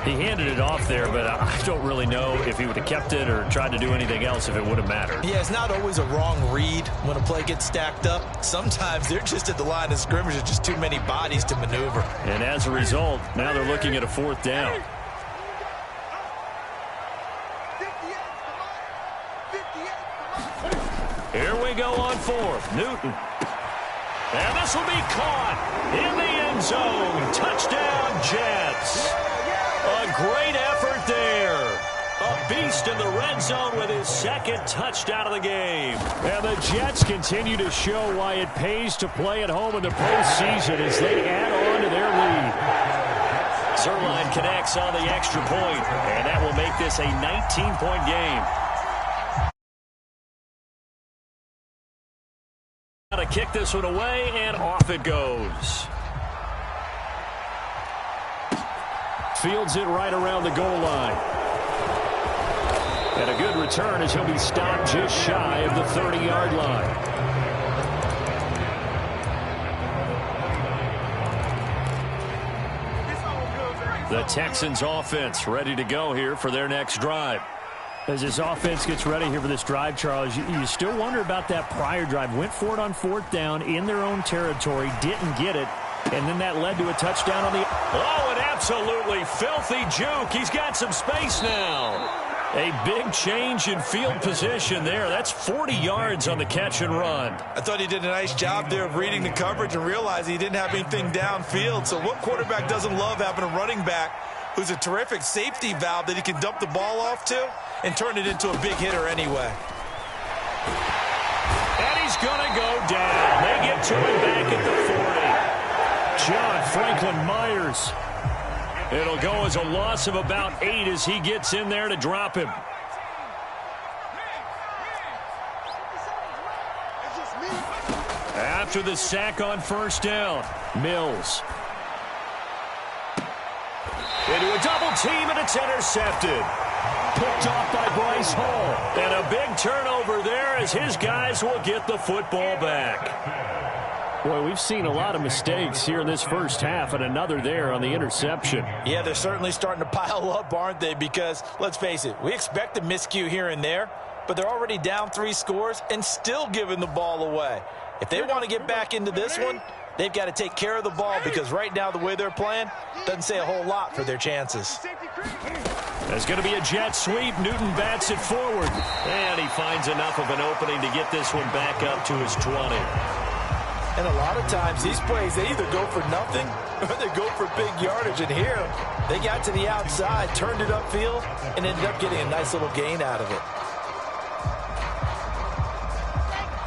He handed it off there, but I don't really know if he would have kept it or tried to do anything else if it would have mattered. Yeah, it's not always a wrong read when a play gets stacked up. Sometimes they're just at the line of scrimmage. There's just too many bodies to maneuver. And as a result, now they're looking at a 4th down. Here we go on 4th. Newton. And this will be caught in the end zone. Touchdown, Jets. A great effort there. A beast in the red zone with his 2nd touchdown of the game. And the Jets continue to show why it pays to play at home in the postseason as they add on to their lead. Zerline connects on the extra point, and that will make this a 19-point game. To kick this one away, and off it goes. Fields it right around the goal line. And a good return as he'll be stopped just shy of the 30-yard line. The Texans offense ready to go here for their next drive. As this offense gets ready here for this drive, Charles, you still wonder about that prior drive. Went for it on 4th down in their own territory, didn't get it, and then that led to a touchdown on the... Oh, an absolutely filthy juke. He's got some space now. A big change in field position there. That's 40 yards on the catch and run. I thought he did a nice job there of reading the coverage and realizing he didn't have anything downfield. So what quarterback doesn't love having a running back who's a terrific safety valve that he can dump the ball off to and turn it into a big hitter anyway? And he's going to go down. They get to him back at the 40. John Franklin Myers. It'll go as a loss of about 8 as he gets in there to drop him. After the sack on 1st down, Mills. Into a double team, and it's intercepted. Picked off by Bryce Hall. And a big turnover there as his guys will get the football back. Boy, we've seen a lot of mistakes here in this first half, and another there on the interception. Yeah, they're certainly starting to pile up, aren't they? Because, let's face it, we expect a miscue here and there, but they're already down 3 scores and still giving the ball away. If they want to get back into this one, they've got to take care of the ball, because right now the way they're playing doesn't say a whole lot for their chances. There's going to be a jet sweep. Newton bats it forward, and he finds enough of an opening to get this one back up to his 20. And a lot of times, these plays, they either go for nothing or they go for big yardage. And here, they got to the outside, turned it upfield, and ended up getting a nice little gain out of it.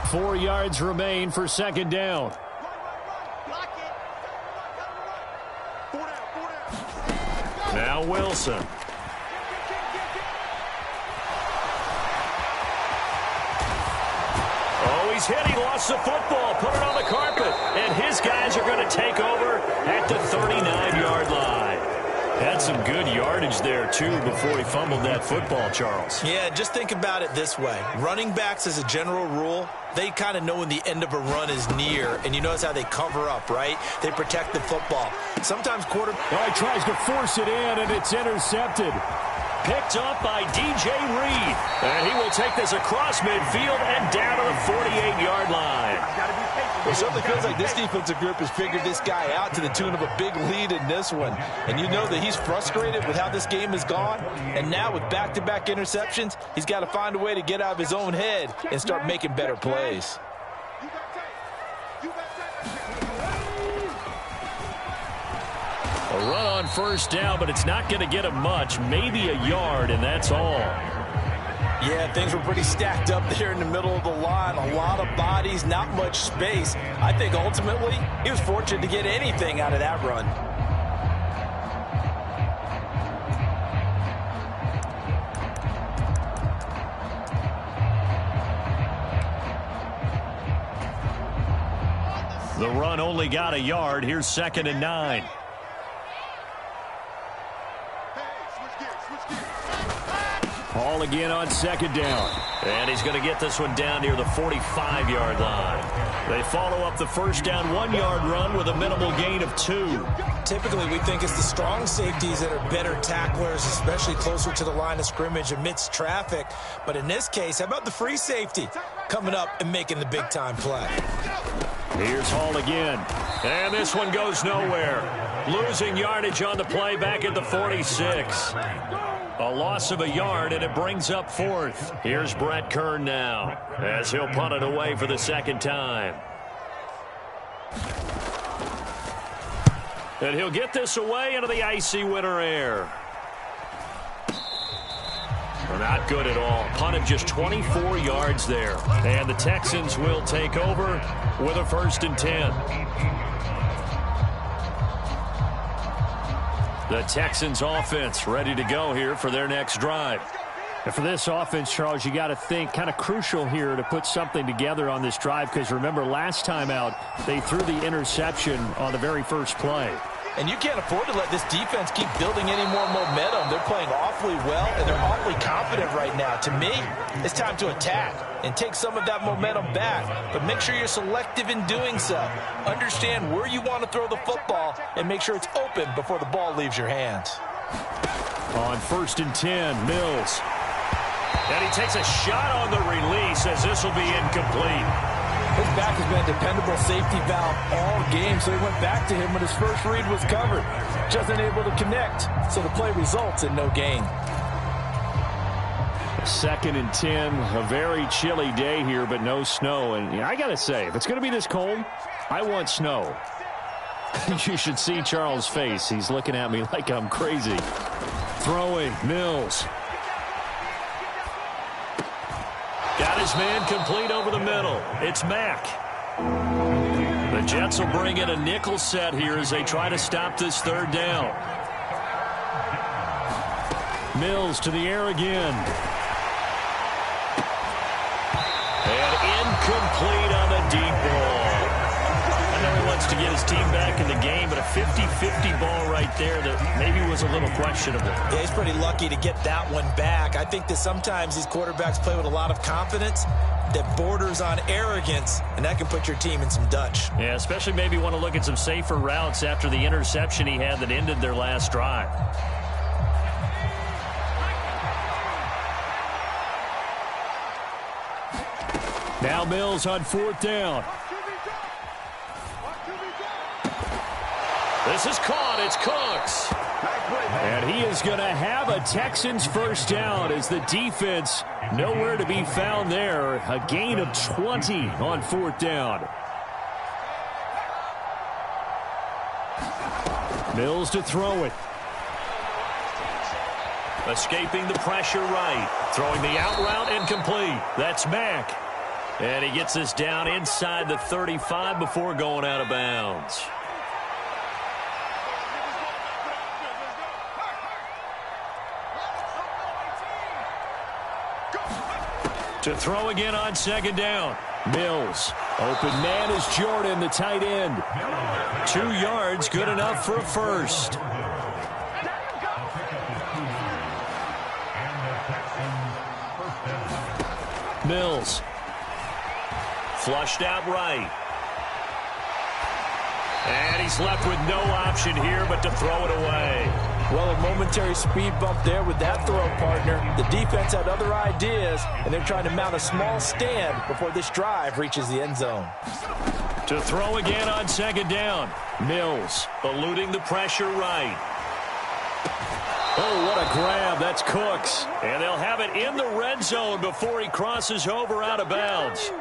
4 yards remain for 2nd down. Now Wilson. He's hit. He lost the football. Put it on the carpet. And his guys are going to take over at the 39-yard line. Had some good yardage there, too, before he fumbled that football, Charles. Yeah, just think about it this way. Running backs, as a general rule, they kind of know when the end of a run is near. And you notice how they cover up, right? They protect the football. Sometimes he tries to force it in, and it's intercepted. Picked up by DJ Reed. And he will take this across midfield and down to the 48-yard line. Well, it certainly feels like this defensive group has figured this guy out to the tune of a big lead in this one. And you know that he's frustrated with how this game has gone. And now with back-to-back interceptions, he's got to find a way to get out of his own head and start making better plays. A run on 1st down, but it's not going to get him much. Maybe a yard, and that's all. Yeah, things were pretty stacked up there in the middle of the line. A lot of bodies, not much space. I think ultimately he was fortunate to get anything out of that run. The run only got a yard. Here's 2nd and 9. Hall again on 2nd down. And he's going to get this one down near the 45-yard line. They follow up the 1st down 1-yard run with a minimal gain of 2. Typically, we think it's the strong safeties that are better tacklers, especially closer to the line of scrimmage amidst traffic. But in this case, how about the free safety coming up and making the big-time play? Here's Hall again. And this one goes nowhere. Losing yardage on the play back at the 46. A loss of a yard, and it brings up 4th. Here's Brett Kern now, as he'll punt it away for the 2nd time. And he'll get this away into the icy winter air. Not good at all. Punt of just 24 yards there. And the Texans will take over with a 1st and 10. The Texans offense ready to go here for their next drive. And for this offense, Charles, you got to think kind of crucial here to put something together on this drive, because remember last time out they threw the interception on the very first play. And you can't afford to let this defense keep building any more momentum. They're playing awfully well, and they're awfully confident right now. To me, it's time to attack and take some of that momentum back. But make sure you're selective in doing so. Understand where you want to throw the football and make sure it's open before the ball leaves your hands. On 1st and 10, Mills. And he takes a shot on the release as this will be incomplete. His back has been a dependable safety valve all game, so he went back to him when his first read was covered. Just unable to connect, so the play results in no gain. 2nd and 10, a very chilly day here, but no snow. And I got to say, if it's going to be this cold, I want snow. You should see Charles' face. He's looking at me like I'm crazy. Throwing, Mills. Got his man complete over the middle. It's Mack. The Jets will bring in a nickel set here as they try to stop this 3rd down. Mills to the air again. And incomplete on the deep ball. I know he wants to get his team back in the game, but a 50-50 ball right there that maybe was a little questionable. Yeah, he's pretty lucky to get that one back. I think that sometimes these quarterbacks play with a lot of confidence that borders on arrogance, and that can put your team in some Dutch. Yeah, especially maybe want to look at some safer routes after the interception he had that ended their last drive. Now Mills on 4th down. This is caught. It's Cooks. And he is going to have a Texans 1st down as the defense nowhere to be found there. A gain of 20 on 4th down. Mills to throw it. Escaping the pressure right. Throwing the out route incomplete. That's Mack. And he gets this down inside the 35 before going out of bounds. To throw again on 2nd down. Mills. Open man is Jordan, the tight end. 2 yards, good enough for a first. Mills. Flushed out right. And he's left with no option here but to throw it away. Well, a momentary speed bump there with that throw, partner. The defense had other ideas, and they're trying to mount a small stand before this drive reaches the end zone. To throw again on 2nd down. Mills eluding the pressure right. Oh, what a grab. That's Cooks. And they'll have it in the red zone before he crosses over out of bounds.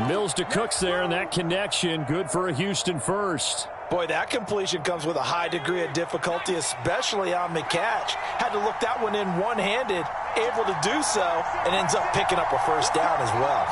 Mills to Cooks there, and that connection good for a Houston first. Boy, that completion comes with a high degree of difficulty, especially on the catch. Had to look that one in one-handed, able to do so, and ends up picking up a first down as well.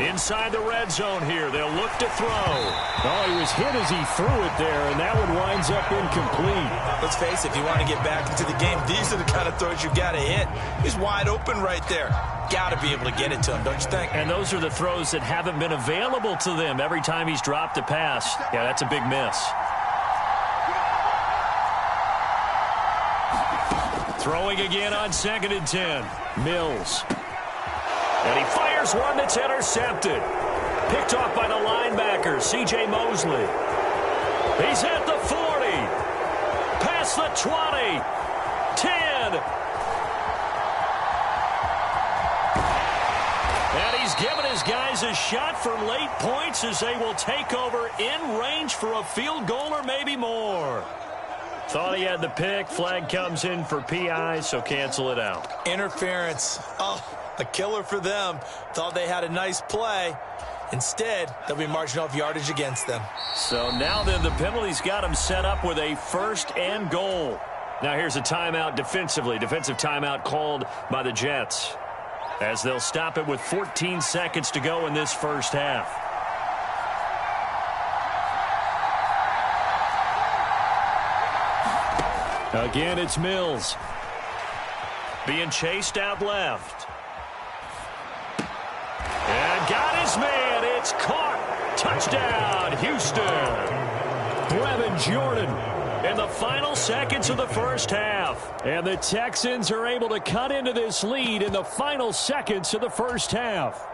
Inside the red zone here, they'll look to throw. Oh, he was hit as he threw it there, and that one winds up incomplete. Let's face it, if you want to get back into the game, these are the kind of throws you got to hit. He's wide open right there. Got to be able to get it to him, don't you think? And those are the throws that haven't been available to them every time he's dropped a pass. Yeah, that's a big miss. Throwing again on 2nd and 10. Mills. And he fires one that's intercepted. Picked off by the linebacker, C.J. Mosley. He's at the 40. Past the 20. 10. And he's given his guys a shot for late points as they will take over in range for a field goal or maybe more. Thought he had the pick. Flag comes in for PI, so cancel it out. Interference. Oh, a killer for them. Thought they had a nice play. Instead, they'll be marching off yardage against them. So now then, the penalty's got him set up with a 1st and goal. Now here's a timeout defensively. Defensive timeout called by the Jets, as they'll stop it with 14 seconds to go in this first half. Again, it's Mills. Being chased out left. And got his man. It's caught. Touchdown, Houston. Brevin Jordan in the final seconds of the first half. And the Texans are able to cut into this lead in the final seconds of the first half.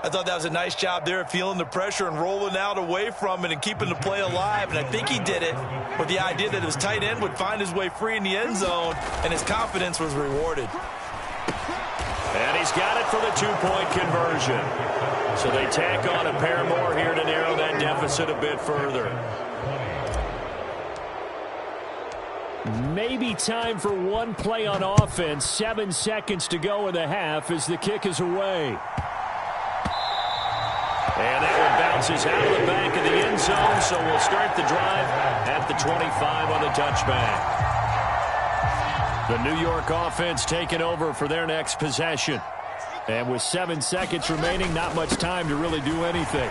I thought that was a nice job there of feeling the pressure and rolling out away from it and keeping the play alive. And I think he did it with the idea that his tight end would find his way free in the end zone, and his confidence was rewarded. And he's got it for the two-point conversion. So they tack on a pair more here to narrow that deficit a bit further. Maybe time for one play on offense. 7 seconds to go in the half as the kick is away. And that one bounces out of the back of the end zone, so we'll start the drive at the 25 on the touchback. The New York offense taking over for their next possession. And with 7 seconds remaining, not much time to really do anything.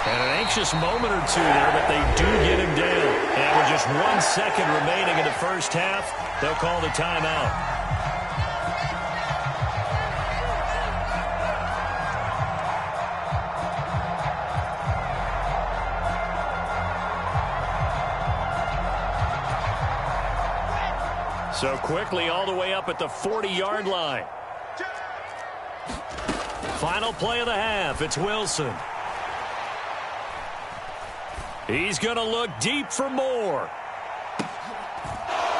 And an anxious moment or two there, but they do get him down. And with just 1 second remaining in the first half, they'll call the timeout. So quickly all the way up at the 40-yard line. Final play of the half. It's Wilson. He's going to look deep for more.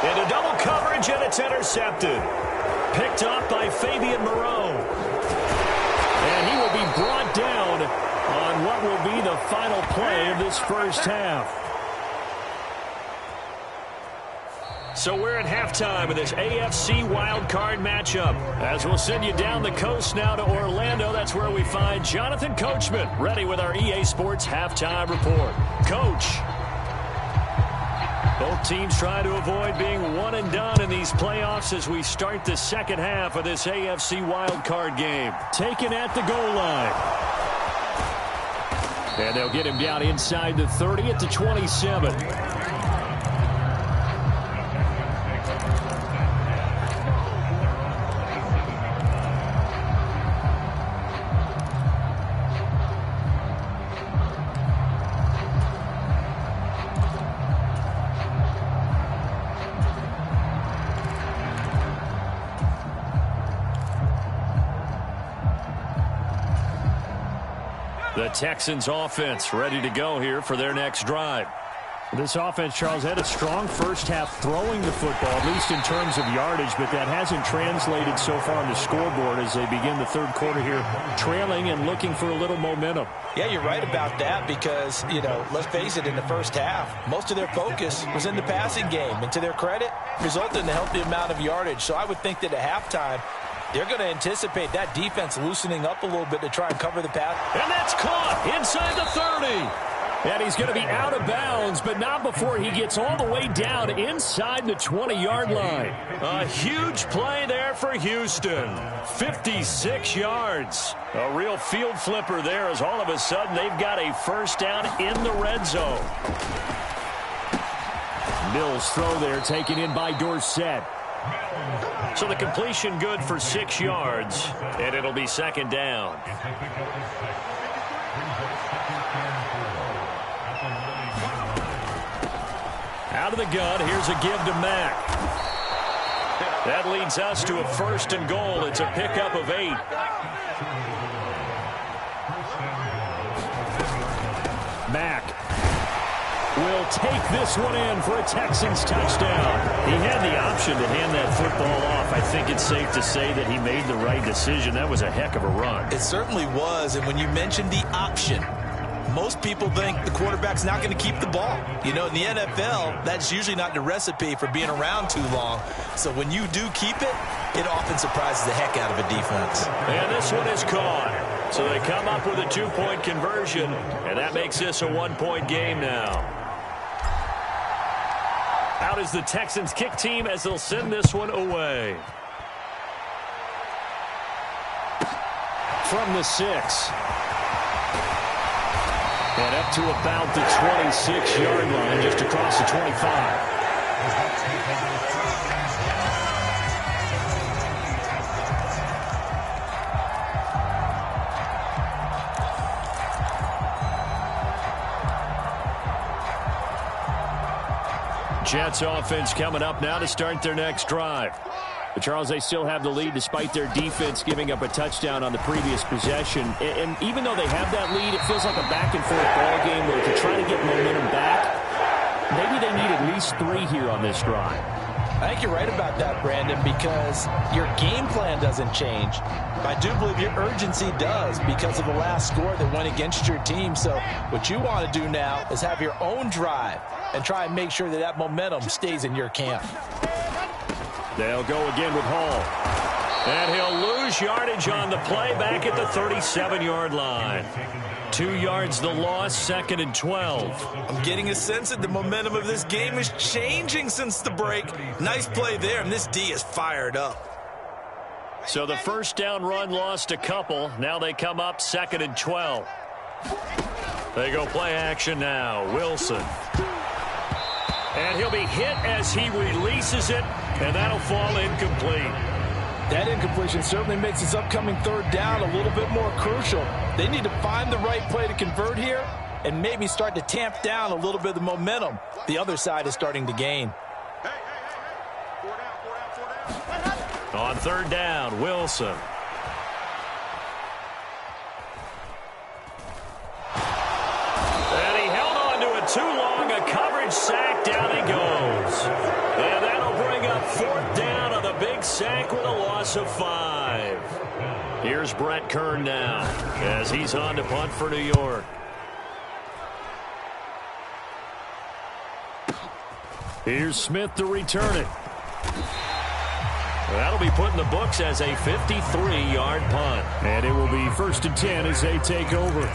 Into double coverage, and it's intercepted. Picked up by Fabian Moreau. And he will be brought down on what will be the final play of this first half. So we're at halftime of this AFC wildcard matchup. As we'll send you down the coast now to Orlando, that's where we find Jonathan Coachman, ready with our EA Sports halftime report. Coach. Both teams trying to avoid being one and done in these playoffs as we start the second half of this AFC wildcard game. Taken at the goal line. And they'll get him down inside the 30 at the 27. The Texans offense ready to go here for their next drive. This offense, Charles, had a strong first half throwing the football, at least in terms of yardage, but that hasn't translated so far on the scoreboard as they begin the third quarter here, trailing and looking for a little momentum. Yeah, you're right about that because, let's face it, in the first half, most of their focus was in the passing game. And to their credit, resulted in a healthy amount of yardage. So I would think that at halftime, they're going to anticipate that defense loosening up a little bit to try and cover the pass. And that's caught inside the 30. And he's going to be out of bounds, but not before he gets all the way down inside the 20-yard line. A huge play there for Houston. 56 yards. A real field flipper there as all of a sudden they've got a first down in the red zone. Mills throw there taken in by Dorsett. So the completion good for 6 yards, and it'll be second down. Out of the gun, here's a give to Mack. That leads us to a first and goal. It's a pickup of 8. Mack will take this one in for a Texans touchdown. He had the option to hand that football off. I think it's safe to say that he made the right decision. That was a heck of a run. It certainly was, and when you mentioned the option, most people think the quarterback's not going to keep the ball. In the NFL, that's usually not the recipe for being around too long. So when you do keep it, it often surprises the heck out of a defense. And this one is caught. So they come up with a 2-point conversion, and that makes this a 1-point game now. Out is the Texans kick team as they'll send this one away. From the 6. And up to about the 26-yard line, just across the 25. Jets offense coming up now to start their next drive. But Charles, they still have the lead despite their defense giving up a touchdown on the previous possession. And even though they have that lead, it feels like a back-and-forth ball game where to try to get momentum back, maybe they need at least 3 here on this drive. I think you're right about that, Brandon, because your game plan doesn't change. But I do believe your urgency does because of the last score that went against your team. So what you want to do now is have your own drive and try and make sure that that momentum stays in your camp. They'll go again with Hall. And he'll lose yardage on the play back at the 37-yard line. 2 yards the loss, 2nd and 12. I'm getting a sense that the momentum of this game is changing since the break. Nice play there, and this D is fired up. So the first down run lost a couple. Now they come up 2nd and 12. They go play action now. Wilson. And he'll be hit as he releases it, and that'll fall incomplete. That incompletion certainly makes this upcoming 3rd down a little bit more crucial. They need to find the right play to convert here and maybe start to tamp down a little bit of the momentum the other side is starting to gain. On 3rd down, Wilson. And he held on to it too long. A coverage sack. Down he goes. And that'll bring up 4th down on the big sack with a loss of 5. Here's Brett Kern now as he's on to punt for New York. Here's Smith to return it. That'll be put in the books as a 53-yard punt. And it will be 1st and 10 as they take over.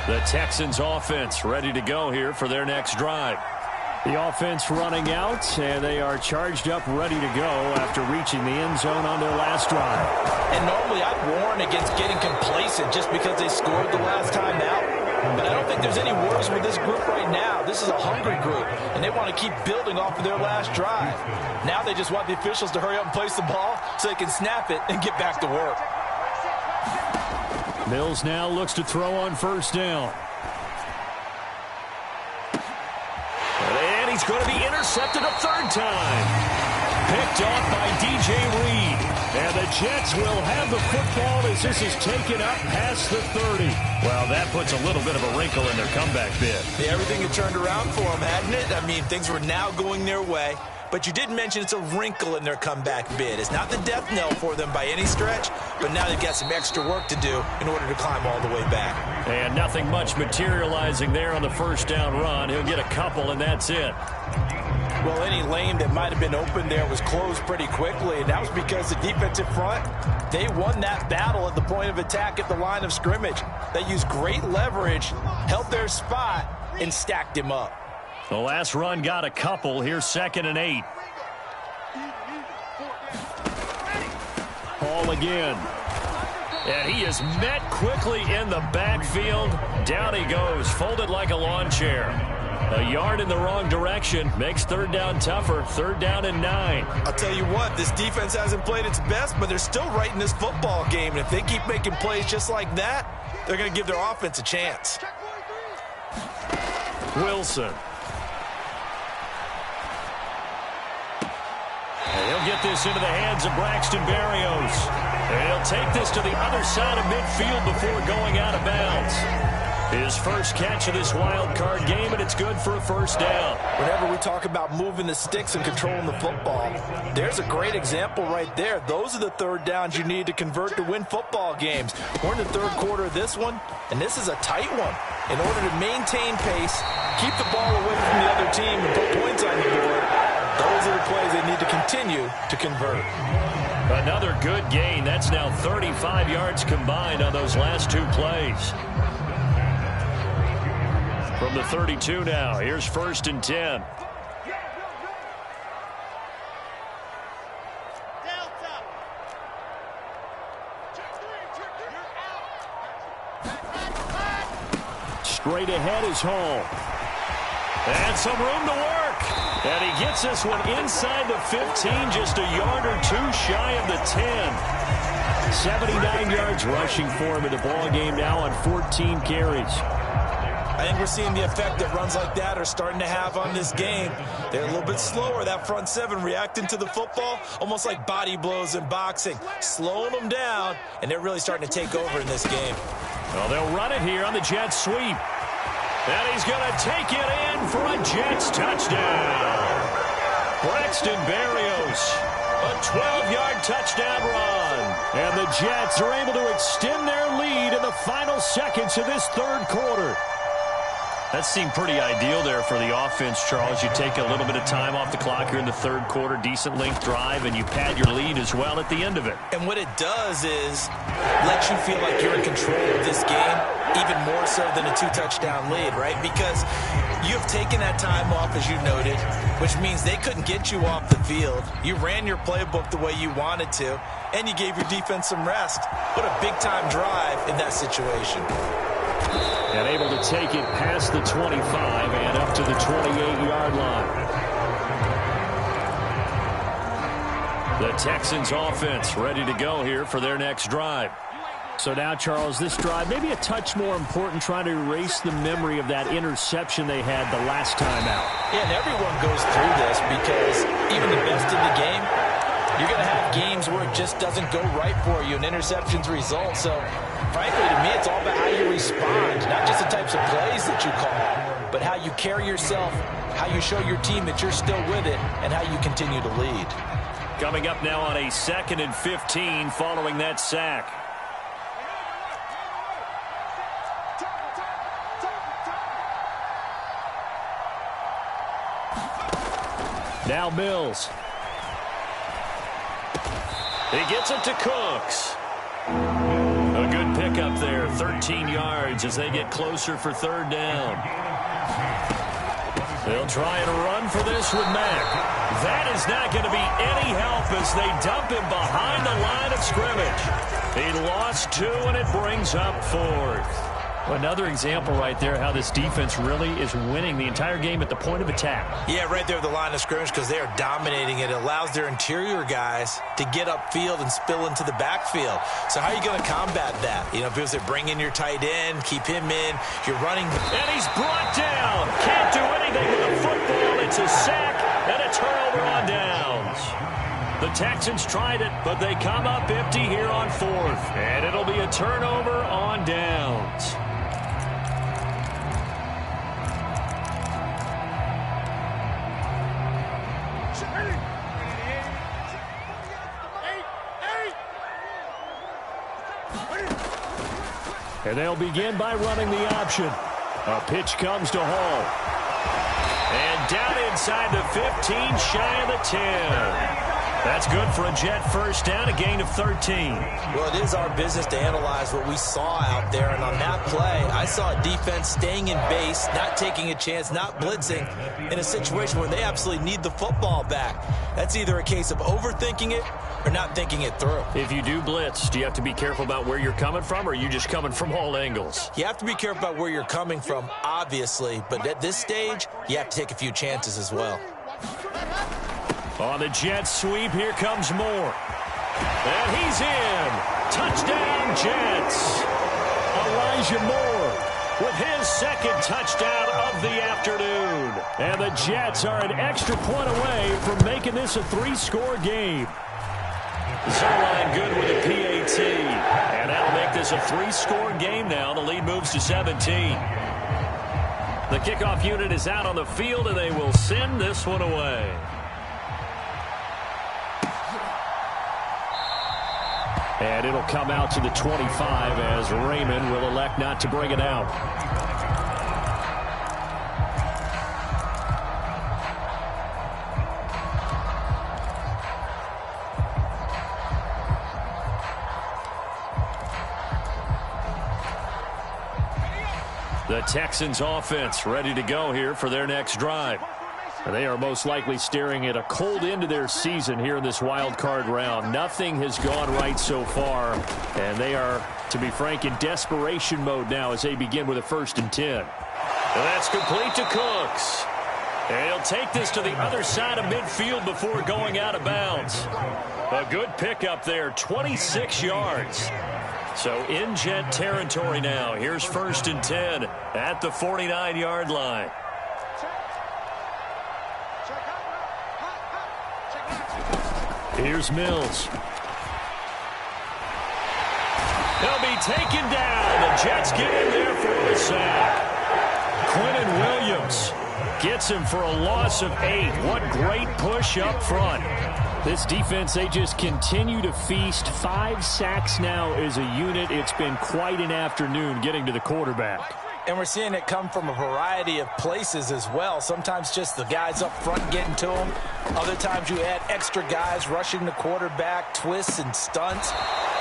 The Texans offense ready to go here for their next drive. The offense running out, and they are charged up, ready to go after reaching the end zone on their last drive. And normally I'd warn against getting complacent just because they scored the last time out. But I don't think there's any worries with this group right now. This is a hungry group, and they want to keep building off of their last drive. Now they just want the officials to hurry up and place the ball so they can snap it and get back to work. Mills now looks to throw on 1st down. And he's going to be intercepted a 3rd time. Picked off by DJ Reed. And the Jets will have the football as this is taken up past the 30. Well, that puts a little bit of a wrinkle in their comeback bid. Yeah, everything had turned around for them, hadn't it? I mean, things were now going their way. But you did mention it's a wrinkle in their comeback bid. It's not the death knell for them by any stretch, but now they've got some extra work to do in order to climb all the way back. And nothing much materializing there on the 1st down run. He'll get a couple, and that's it. Well, any lane that might have been open there was closed pretty quickly, and that was because the defensive front, they won that battle at the point of attack at the line of scrimmage. They used great leverage, held their spot, and stacked him up. The last run got a couple. Here's 2nd and 8. Hall again. And he is met quickly in the backfield. Down he goes, folded like a lawn chair. A yard in the wrong direction makes 3rd down tougher. 3rd down and 9. I'll tell you what, this defense hasn't played its best, but they're still right in this football game. And if they keep making plays just like that, they're going to give their offense a chance. Wilson. And he'll get this into the hands of Braxton Berrios. And he'll take this to the other side of midfield before going out of bounds. His first catch of this wild card game, and it's good for a 1st down. Whenever we talk about moving the sticks and controlling the football, there's a great example right there. Those are the 3rd downs you need to convert to win football games. We're in the 3rd quarter of this one, and this is a tight one. In order to maintain pace, keep the ball away from the other team, and put points on the board, those are the plays they need to continue to convert. Another good gain. That's now 35 yards combined on those last 2 plays. From the 32 now, here's 1st and 10. Straight ahead is Hall. And some room to work. And he gets this one inside the 15, just a yard or two shy of the 10. 79 yards rushing for him in the ball game now on 14 carries. I think we're seeing the effect that runs like that are starting to have on this game. They're a little bit slower, that front seven, reacting to the football, almost like body blows in boxing, slowing them down, and they're really starting to take over in this game. Well, they'll run it here on the Jets sweep. And he's going to take it in for a Jets touchdown. Braxton Berrios, a 12-yard touchdown run. And the Jets are able to extend their lead in the final seconds of this third quarter. That seemed pretty ideal there for the offense, Charles. You take a little bit of time off the clock here in the third quarter, decent length drive, and you pad your lead as well at the end of it. And what it does is let you feel like you're in control of this game, even more so than a two-touchdown lead, right? Because you've taken that time off, as you noted, which means they couldn't get you off the field. You ran your playbook the way you wanted to, and you gave your defense some rest. What a big-time drive in that situation. And able to take it past the 25 and up to the 28-yard line. The Texans offense ready to go here for their next drive. So now, Charles, this drive maybe a touch more important, trying to erase the memory of that interception they had the last time out. Yeah, and everyone goes through this because even the best in the game, you're going to have games where it just doesn't go right for you and interceptions result. So, frankly, to me, it's all about how you respond, not just the types of plays that you call, but how you carry yourself, how you show your team that you're still with it, and how you continue to lead. Coming up now on a 2nd and 15 following that sack. Now Mills. He gets it to Cooks. A good pickup there, 13 yards as they get closer for third down. They'll try and run for this with Mack. That is not going to be any help as they dump him behind the line of scrimmage. He lost 2, and it brings up 4th. Another example right there how this defense really is winning the entire game at the point of attack. Yeah, right there at the line of scrimmage because they are dominating it. It allows their interior guys to get upfield and spill into the backfield. So how are you going to combat that? You know, because they bring in your tight end, keep him in, you're running. And he's brought down. Can't do anything with the football. It's a sack and a turnover on downs. The Texans tried it, but they come up empty here on 4th. And it'll be a turnover on downs. And they'll begin by running the option. A pitch comes to Hall. And down inside the 15, shy of the 10. That's good for a Jet first down, a gain of 13. Well, it is our business to analyze what we saw out there. And on that play, I saw a defense staying in base, not taking a chance, not blitzing, in a situation where they absolutely need the football back. That's either a case of overthinking it or not thinking it through. If you do blitz, do you have to be careful about where you're coming from, or are you just coming from all angles? You have to be careful about where you're coming from, obviously. But at this stage, you have to take a few chances as well. On the Jets sweep, here comes Moore. And he's in. Touchdown, Jets. Elijah Moore with his 2nd touchdown of the afternoon. And the Jets are an extra point away from making this a 3-score game. Zerline good with a PAT. And that'll make this a 3-score game now. The lead moves to 17. The kickoff unit is out on the field, and they will send this one away. And it'll come out to the 25 as Raymond will elect not to bring it out. The Texans offense ready to go here for their next drive. They are most likely staring at a cold end to their season here in this wild card round. Nothing has gone right so far, and they are, to be frank, in desperation mode now as they begin with a 1st and 10. And that's complete to Cooks. And he'll take this to the other side of midfield before going out of bounds. A good pickup there, 26 yards. So in Jet territory now. Here's 1st and 10 at the 49-yard line. Here's Mills. He'll be taken down. The Jets get in there for the sack. Quinton Williams gets him for a loss of 8. What great push up front. This defense, they just continue to feast. 5 sacks now as a unit. It's been quite an afternoon getting to the quarterback. And we're seeing it come from a variety of places as well. Sometimes just the guys up front getting to him. Other times you add extra guys rushing the quarterback, twists and stunts.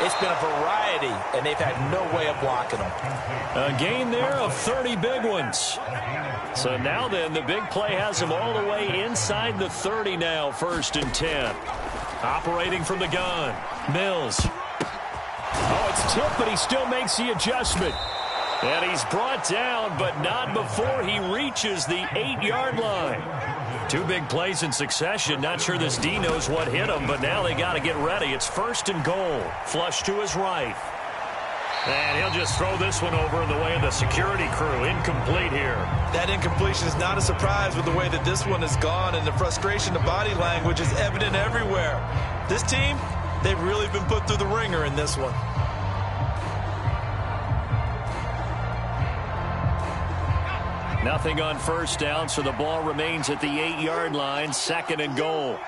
It's been a variety, and they've had no way of blocking them. A gain there of 30 big ones. So now then, the big play has him all the way inside the 30 now, 1st and 10. Operating from the gun, Mills. Oh, it's tipped, but he still makes the adjustment. And he's brought down, but not before he reaches the 8-yard line. 2 big plays in succession. Not sure this D knows what hit him, but now they got to get ready. It's 1st and goal. Flush to his right. And he'll just throw this one over in the way of the security crew. Incomplete here. That incompletion is not a surprise with the way that this one has gone, and the frustration, the body language is evident everywhere. This team, they've really been put through the ringer in this one. Nothing on 1st down, so the ball remains at the 8-yard line. 2nd and goal.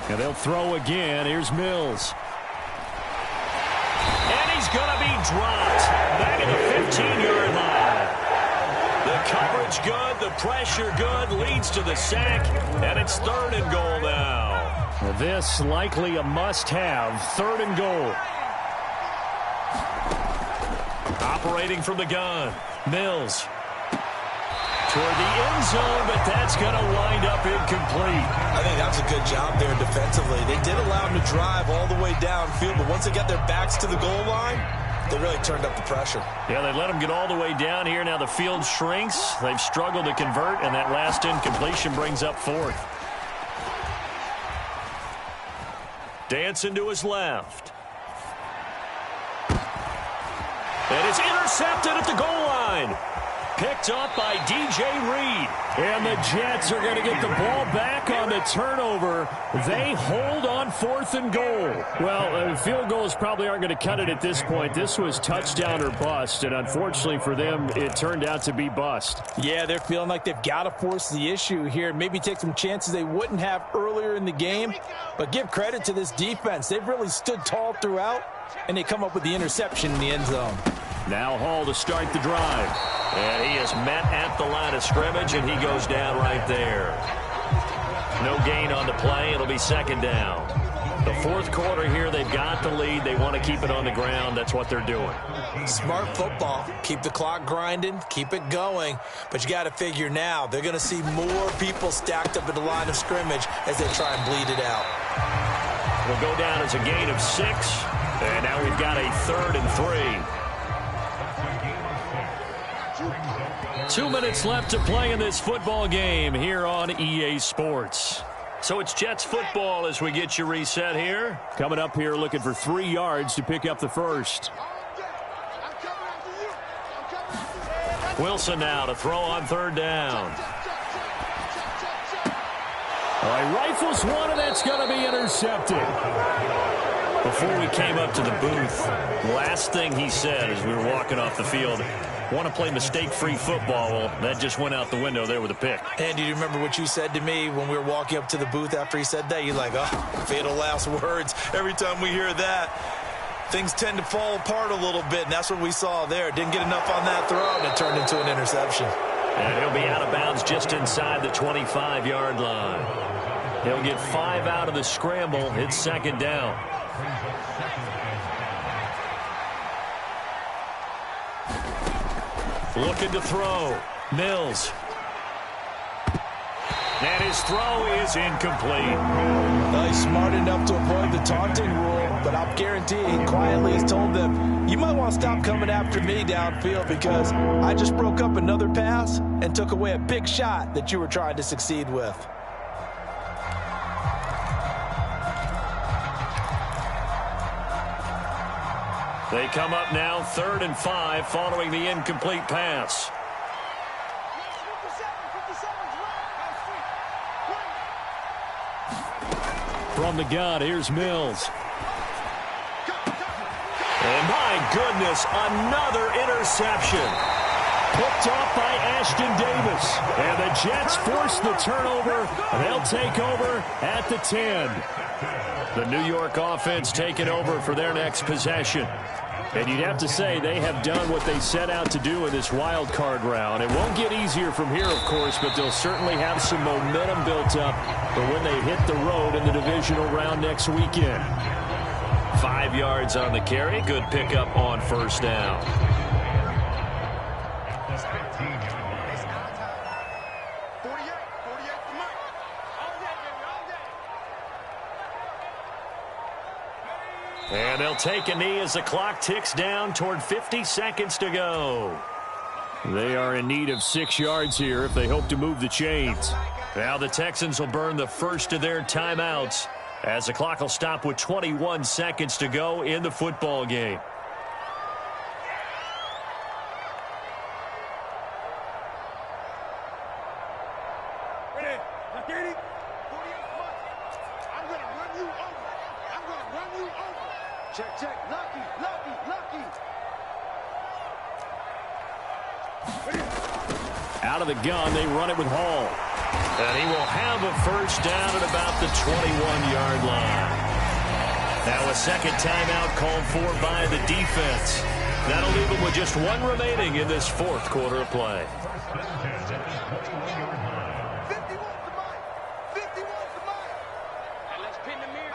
And they'll throw again. Here's Mills. And he's going to be dropped back at the 15-yard line. The coverage good, the pressure good, leads to the sack, and it's 3rd and goal now. This likely a must-have. 3rd and goal. Operating from the gun, Mills. Toward the end zone, but that's going to wind up incomplete. I think that was a good job there defensively. They did allow him to drive all the way downfield, but once they got their backs to the goal line, they really turned up the pressure. Yeah, they let him get all the way down here. Now the field shrinks. They've struggled to convert, and that last incompletion brings up 4th. Dancing to his left. And it's intercepted at the goal line. Picked up by DJ Reed. And the Jets are going to get the ball back on the turnover. They hold on 4th and goal. Well, field goals probably aren't going to cut it at this point. This was touchdown or bust, and unfortunately for them, it turned out to be bust. Yeah, they're feeling like they've got to force the issue here. Maybe take some chances they wouldn't have earlier in the game. But give credit to this defense. They've really stood tall throughout, and they come up with the interception in the end zone. Now Hall to start the drive. And he is met at the line of scrimmage, and he goes down right there. No gain on the play. It'll be 2nd down. The 4th quarter here, they've got the lead. They want to keep it on the ground. That's what they're doing. Smart football. Keep the clock grinding. Keep it going. But you got to figure now, they're going to see more people stacked up at the line of scrimmage as they try and bleed it out. Will go down as a gain of 6. And now we've got a 3rd and 3. 2 minutes left to play in this football game here on EA Sports. So it's Jets football as we get you reset here. Coming up here looking for 3 yards to pick up the 1st. Wilson now to throw on 3rd down. All right, rifles one, and that's going to be intercepted. Before we came up to the booth, last thing he said as we were walking off the field, want to play mistake-free football. Well, that just went out the window there with a pick. And do you remember what you said to me when we were walking up to the booth after he said that? You're like, oh, fatal last words. Every time we hear that, things tend to fall apart a little bit, and that's what we saw there. Didn't get enough on that throw, and it turned into an interception. And he'll be out of bounds just inside the 25-yard line. He'll get 5 out of the scramble. It's 2nd down. Looking to throw. Mills. And his throw is incomplete. Well, he's smart enough to avoid the taunting rule, but I'll guarantee he quietly has told them, you might want to stop coming after me downfield because I just broke up another pass and took away a big shot that you were trying to succeed with. They come up now 3rd and 5 following the incomplete pass. From the gun, here's Mills. And my goodness, another interception. Picked off by Ashton Davis. And the Jets force the turnover. They'll take over at the 10. The New York offense taking over for their next possession. And you'd have to say they have done what they set out to do in this wild card round. It won't get easier from here, of course, but they'll certainly have some momentum built up for when they hit the road in the divisional round next weekend. 5 yards on the carry. Good pickup on first down. And they'll take a knee as the clock ticks down toward 50 seconds to go. They are in need of 6 yards here if they hope to move the chains. Now the Texans will burn the first of their timeouts as the clock will stop with 21 seconds to go in the football game. Check, check. Lucky, lucky, lucky. Out of the gun, they run it with Hall. And he will have a first down at about the 21-yard line. Now a second timeout called for by the defense. That'll leave them with just one remaining in this fourth quarter of play. 51's the mark. And let's pin the mirror.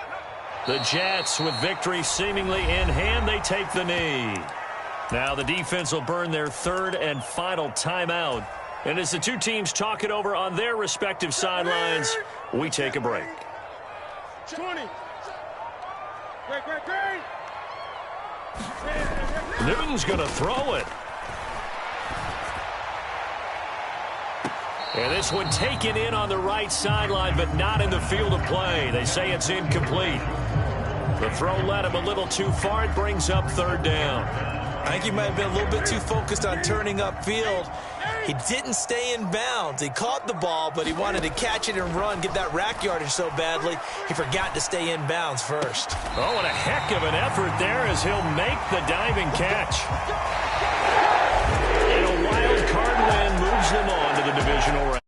The Jets, with victory seemingly in hand, they take the knee. Now the defense will burn their third and final timeout. And as the two teams talk it over on their respective sidelines, we take a break. 20. Great. Newton's going to throw it. And this one taken in on the right sideline, but not in the field of play. They say it's incomplete. The throw led him a little too far. It brings up third down. I think he might have been a little bit too focused on turning upfield. He didn't stay in bounds. He caught the ball, but he wanted to catch it and run, get that rack yardage so badly, he forgot to stay in bounds first. Oh, and a heck of an effort there as he'll make the diving catch. And a wild card win moves them on to the divisional round.